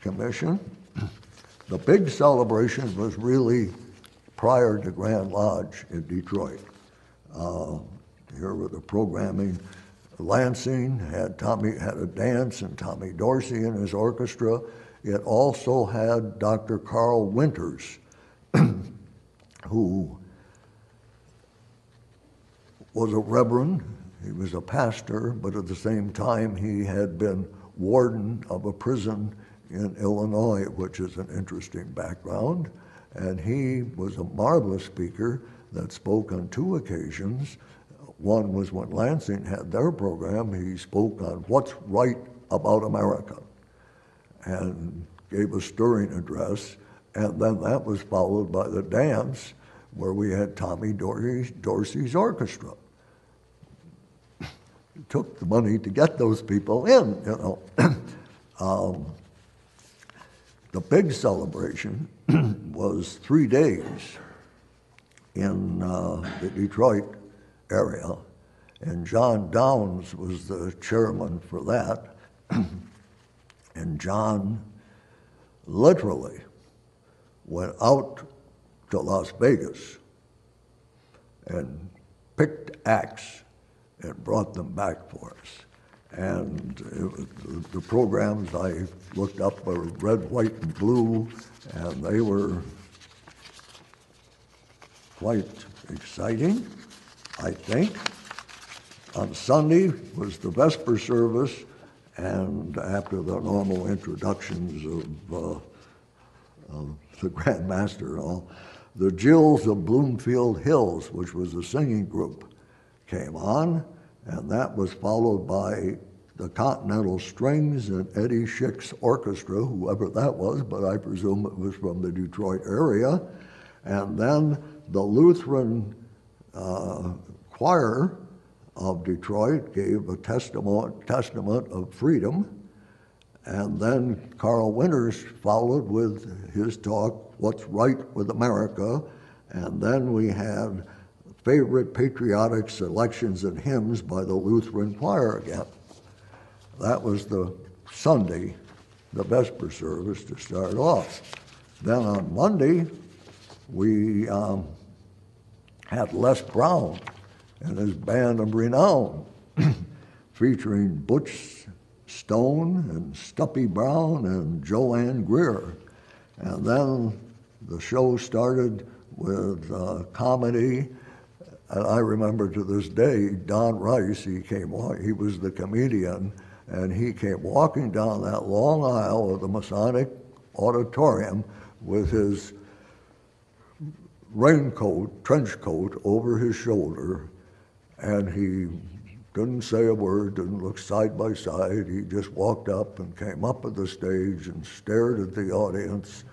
Commission. The big celebration was really prior to Grand Lodge in Detroit. Here were the programming. Lansing had a dance and Tommy Dorsey in his orchestra. It also had Dr. Carl Winters, who was a reverend. He was a pastor, but at the same time he had been warden of a prison in Illinois, which is an interesting background. And he was a marvelous speaker that spoke on 2 occasions. One was when Lansing had their program. He spoke on what's right about America and gave a stirring address. And then that was followed by the dance where we had Tommy Dorsey's orchestra. It took the money to get those people in, you know. The big celebration was 3 days in the Detroit area, and John Downs was the chairman for that. And John literally went out to Las Vegas and picked acts and brought them back for us. And the programs I looked up were red, white, and blue, and they were quite exciting, I think. On Sunday was the Vesper service, and after the normal introductions of the Grand Master and all, the Jills of Bloomfield Hills, which was a singing group, came on, and that was followed by the Continental Strings and Eddie Schick's orchestra, whoever that was, but I presume it was from the Detroit area. And then the Lutheran choir of Detroit gave a testament of freedom. And then Carl Winters followed with his talk, What's Right with America. And then we had favorite patriotic selections and hymns by the Lutheran choir again. That was the Sunday, the Vesper service to start off. Then on Monday, we had Les Brown and his band of renown, featuring Butch Stone and Stuppy Brown and Joanne Greer. And then the show started with comedy. And I remember to this day, Don Rice, he was the comedian, and he came walking down that long aisle of the Masonic Auditorium with his raincoat, trench coat over his shoulder, and he didn't say a word, didn't look side by side. He just walked up and came up at the stage and stared at the audience,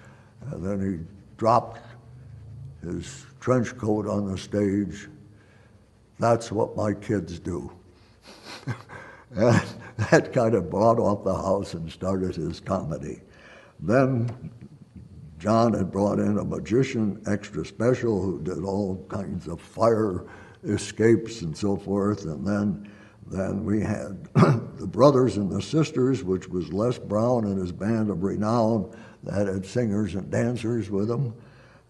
and then he dropped his trench coat on the stage. That's what my kids do. And that kind of brought off the house and started his comedy. Then John had brought in a magician extra special who did all kinds of fire escapes and so forth. And then we had the Brothers and the Sisters, which was Les Brown and his band of renown that had singers and dancers with them.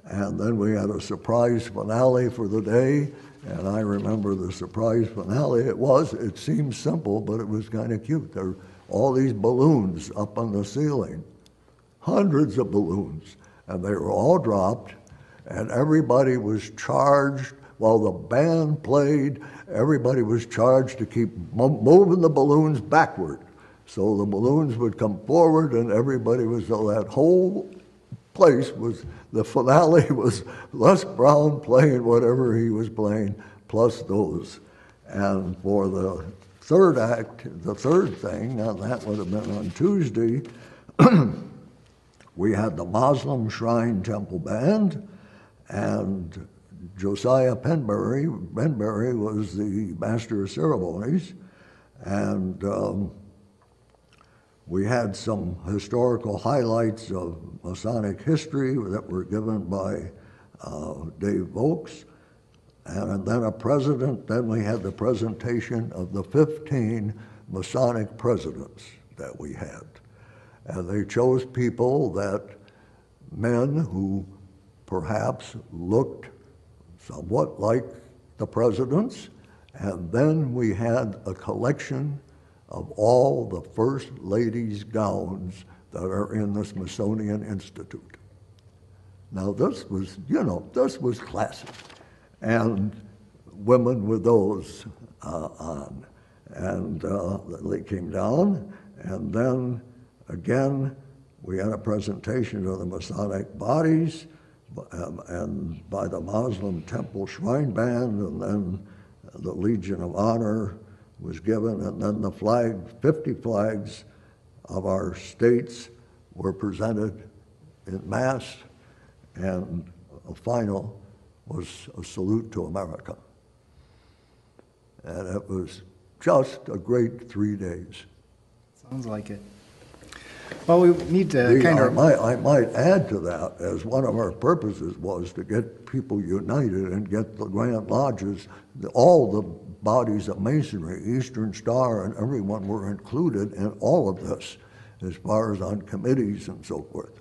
And then we had a surprise finale for the day. And I remember the surprise finale. It seemed simple, but it was kind of cute. There were all these balloons up on the ceiling, hundreds of balloons, and they were all dropped, and everybody was charged. While the band played, everybody was charged to keep moving the balloons backward So the balloons would come forward and everybody was, so that whole place was, the finale was Les Brown playing whatever he was playing, plus those. And for the third act, the third thing, now that would have been on Tuesday, we had the Muslim Shrine Temple Band, and Josiah Penbury was the master of ceremonies, and we had some historical highlights of Masonic history that were given by Dave Vokes, and then we had the presentation of the 15 Masonic presidents that we had. And they chose people men who perhaps looked somewhat like the presidents, and then we had a collection of all the First Ladies' gowns that are in the Smithsonian Institute. Now this was classic, and women with those on. And they came down, and then again, we had a presentation of the Masonic bodies and by the Muslim Temple Shrine Band, and then the Legion of Honor was given, and then the 50 flags of our states were presented in mass, and a final was a salute to America. And it was just a great 3 days. Sounds like it. Well, we need to I might add to that, as one of our purposes was to get people united and get the Grand Lodges, all the bodies of Masonry, Eastern Star, and everyone were included in all of this, as far as on committees and so forth.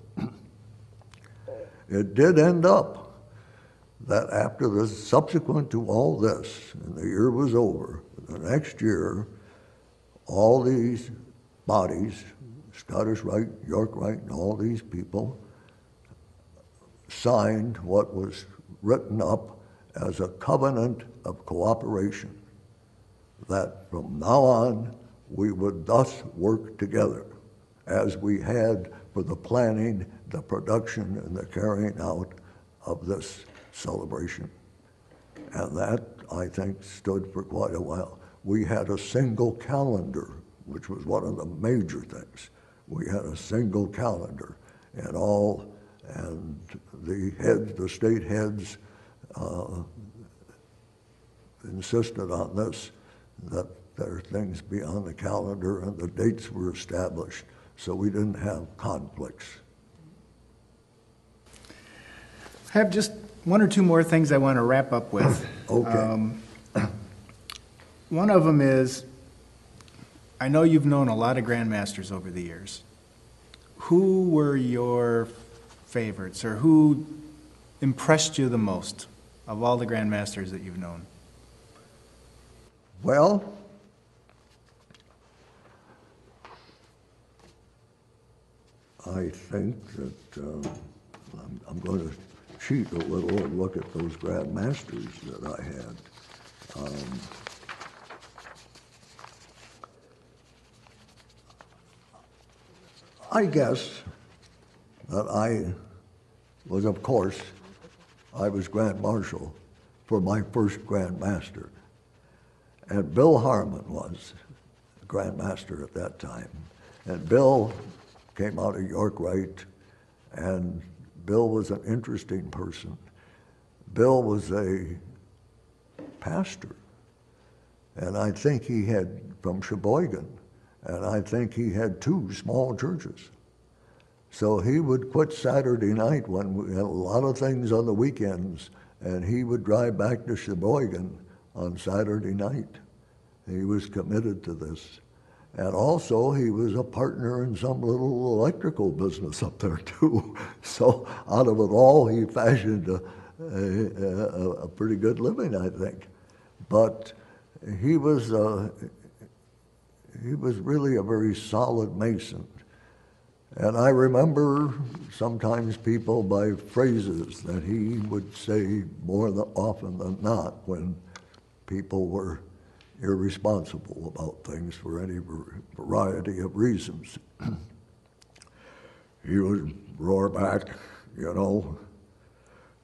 It did end up that after the subsequent to all this, and the year was over, the next year, all these bodies, Scottish Rite, York Rite, and all these people signed what was written up as a covenant of cooperation, that from now on we would thus work together as we had for the planning, the production, and the carrying out of this celebration. And that, I think, stood for quite a while. We had a single calendar, which was one of the major things. We had a single calendar, and the state heads insisted on this, that there are things be on the calendar, and the dates were established, so we didn't have conflicts. I have just one or two more things I want to wrap up with. Okay. One of them is, I know you've known a lot of grandmasters over the years. Who were your favorites, or who impressed you the most of all the grandmasters that you've known? Well, I think that I'm going to cheat a little and look at those grandmasters that I had. I guess that I was, of course, I was Grand Marshal for my first Grand Master. And Bill Harmon was Grand Master at that time. And Bill came out of York Rite, and Bill was an interesting person. Bill was a pastor, and I think he had, from Sheboygan, and I think he had 2 small churches. So he would quit Saturday night when we had a lot of things on the weekends, and he would drive back to Sheboygan on Saturday night. He was committed to this. And also, he was a partner in some little electrical business up there, too. So out of it all, he fashioned a pretty good living, I think. But he was really a very solid Mason. And I remember sometimes people by phrases that he would say more often than not when people were irresponsible about things for any variety of reasons. He would roar back,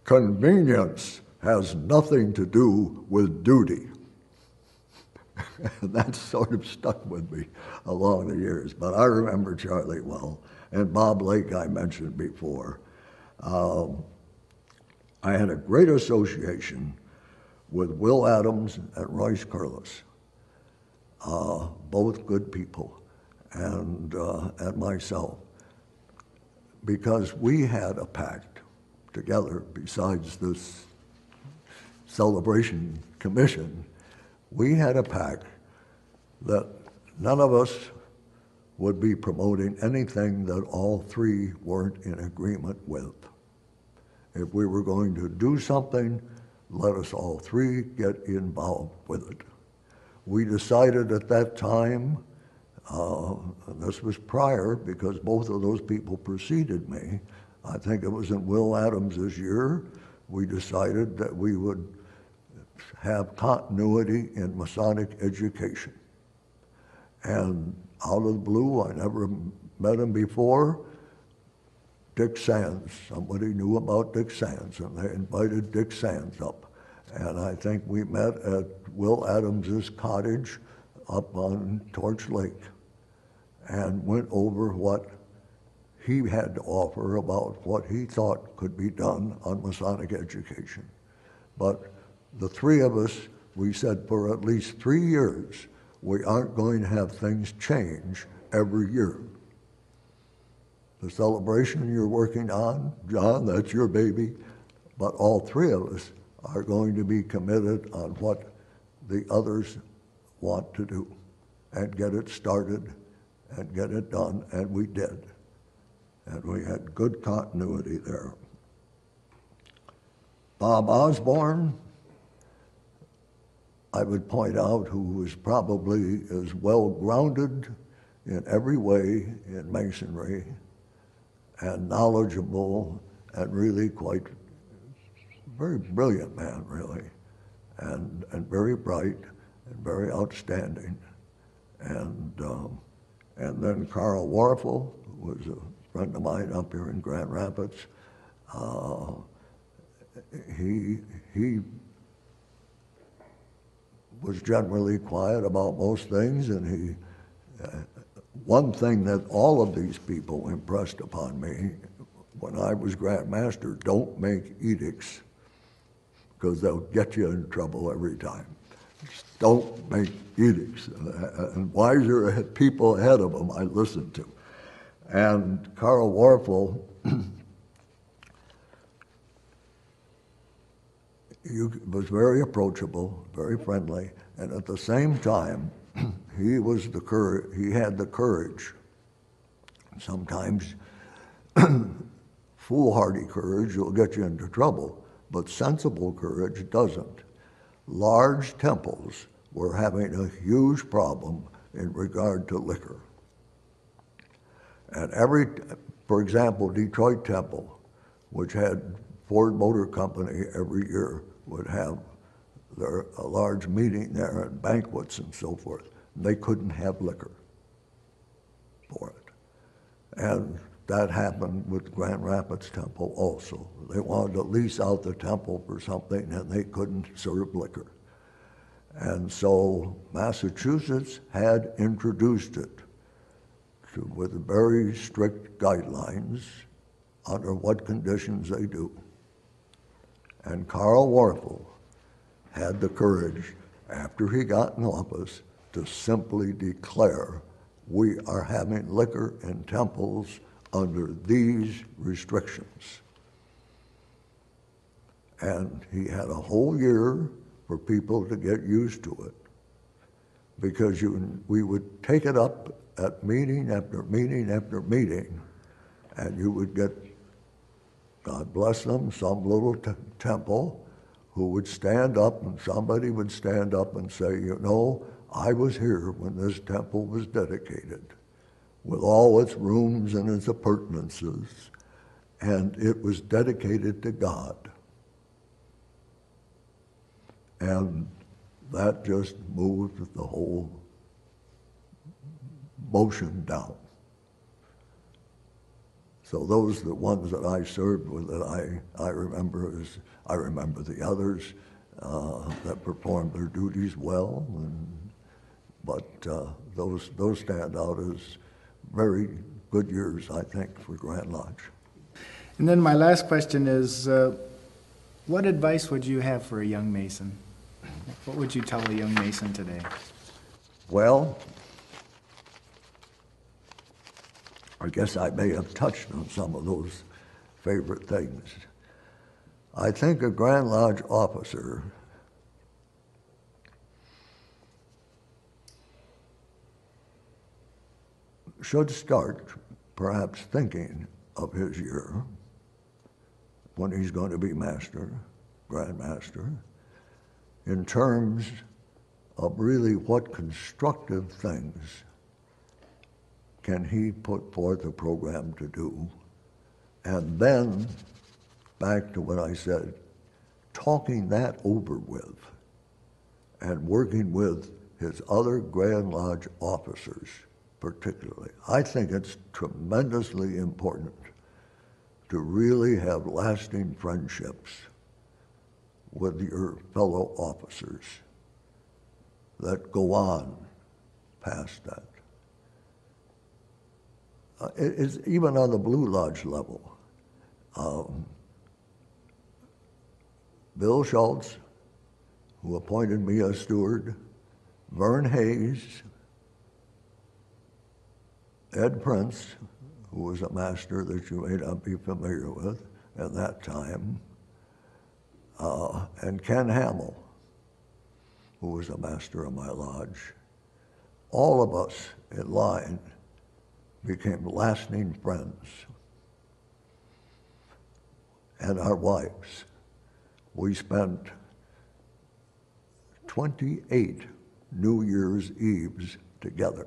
convenience has nothing to do with duty. And that sort of stuck with me along the years. But I remember Charlie well, and Bob Lake I mentioned before. I had a great association with Will Adams and Royce Curlis, both good people, and myself, because we had a pact together besides this celebration commission. We had a pact that none of us would be promoting anything that all three weren't in agreement with. If we were going to do something, let us all three get involved with it. We decided at that time, and this was prior because both of those people preceded me, I think it was in Will Adams's year, we decided that we would have continuity in Masonic education. And out of the blue, I never met him before, Dick Sands. Somebody knew about Dick Sands, and they invited Dick Sands up. And I think we met at Will Adams's cottage up on Torch Lake and went over what he had to offer about what he thought could be done on Masonic education. But the three of us, we said for at least 3 years, we aren't going to have things change every year. The celebration you're working on, John, that's your baby, but all three of us are going to be committed on what the others want to do and get it started and get it done, and we did. And we had good continuity there. Bob Osborne, I would point out, who was probably as well grounded in every way in Masonry and knowledgeable and really quite very brilliant man, really, and very bright and very outstanding. And then Carl Warfel, who was a friend of mine up here in Grand Rapids. He was generally quiet about most things, and one thing that all of these people impressed upon me when I was Grand Master, don't make edicts, because they'll get you in trouble every time. Just don't make edicts. And wiser people ahead of them I listened to. And Carl Warfel, he was very approachable, very friendly, and at the same time, he had the courage. Sometimes foolhardy courage will get you into trouble, but sensible courage doesn't. Large temples were having a huge problem in regard to liquor. And for example, Detroit Temple, which had Ford Motor Company every year, would have a large meeting there and banquets and so forth. And they couldn't have liquor for it. And that happened with Grand Rapids Temple also. They wanted to lease out the temple for something and they couldn't serve liquor. And so Massachusetts had introduced it with very strict guidelines under what conditions they do. And Carl Warfel had the courage, after he got in office, to simply declare, we are having liquor in temples under these restrictions. And he had a whole year for people to get used to it, because we would take it up at meeting after meeting after meeting, and you would get, God bless them, some little temple who would stand up, and somebody would stand up and say, I was here when this temple was dedicated, with all its rooms and its appurtenances, and it was dedicated to God. And that just moved the whole motion down. So those are the ones that I served with that I remember the others that performed their duties well, but those stand out as very good years, I think, for Grand Lodge. And then my last question is, what advice would you have for a young Mason? What would you tell a young Mason today? Well, I guess I may have touched on some of those favorite things. I think a Grand Lodge officer should start perhaps thinking of his year when he's going to be master, Grand Master, in terms of really what constructive things can he put forth a program to do. And then, back to what I said, talking that over with and working with his other Grand Lodge officers particularly. I think it's tremendously important to really have lasting friendships with your fellow officers that go on past that. It's even on the Blue Lodge level. Bill Schultz, who appointed me as steward, Vern Hayes, Ed Prince, who was a master that you may not be familiar with at that time, and Ken Hamill, who was a master of my lodge. All of us in line became lasting friends. And our wives. We spent 28 New Year's Eves together.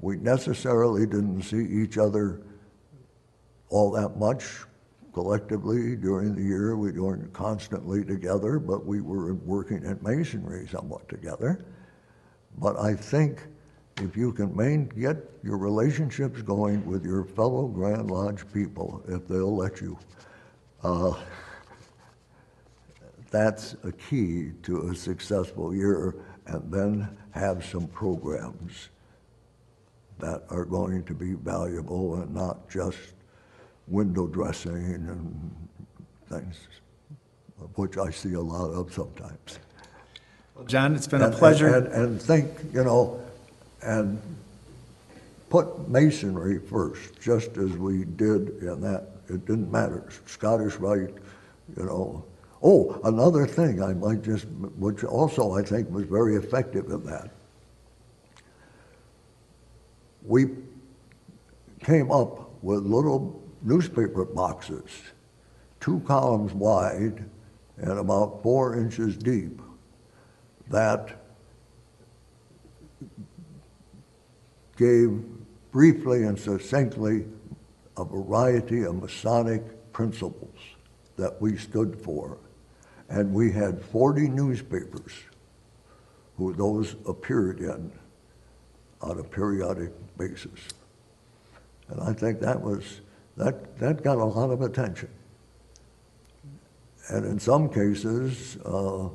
We necessarily didn't see each other all that much collectively during the year. We weren't constantly together, but we were working in masonry somewhat together. But I think if you can get your relationships going with your fellow Grand Lodge people, if they'll let you, that's a key to a successful year, and then have some programs that are going to be valuable and not just window dressing and things, which I see a lot of sometimes. Well, John, it's been a pleasure. And think, and put masonry first, just as we did in that. It didn't matter, Scottish Rite, Oh, another thing I might which also I think was very effective in that. We came up with little newspaper boxes, 2 columns wide and about 4 inches deep, that gave briefly and succinctly a variety of Masonic principles that we stood for. And we had 40 newspapers who those appeared in on a periodic basis. And I think that got a lot of attention. And in some cases, there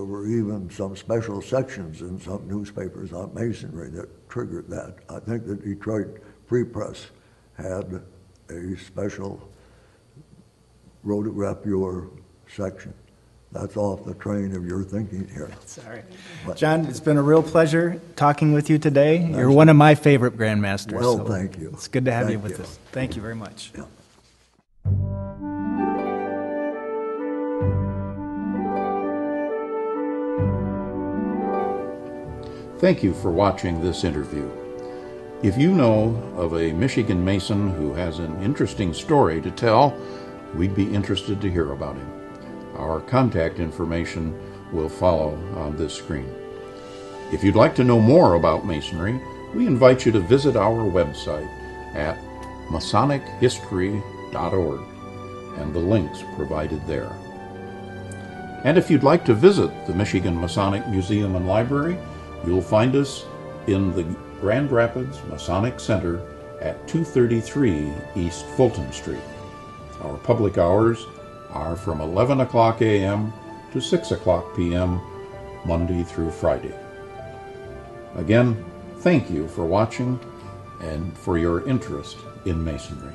were even some special sections in some newspapers on masonry that triggered that. I think the Detroit Free Press had a special rotograph your section. That's off the train of your thinking here. Sorry. But, John, it's been a real pleasure talking with you today. You're one of my favorite Grandmasters. Well, so thank you. It's good to have you Thank with you. us. Thank you very much. Yeah. Thank you for watching this interview. If you know of a Michigan Mason who has an interesting story to tell, we'd be interested to hear about him. Our contact information will follow on this screen. If you'd like to know more about Masonry, we invite you to visit our website at masonichistory.org and the links provided there. And if you'd like to visit the Michigan Masonic Museum and Library, you'll find us in the Grand Rapids Masonic Center at 233 East Fulton Street. Our public hours are from 11 o'clock a.m. to 6 o'clock p.m. Monday through Friday. Again, thank you for watching and for your interest in Masonry.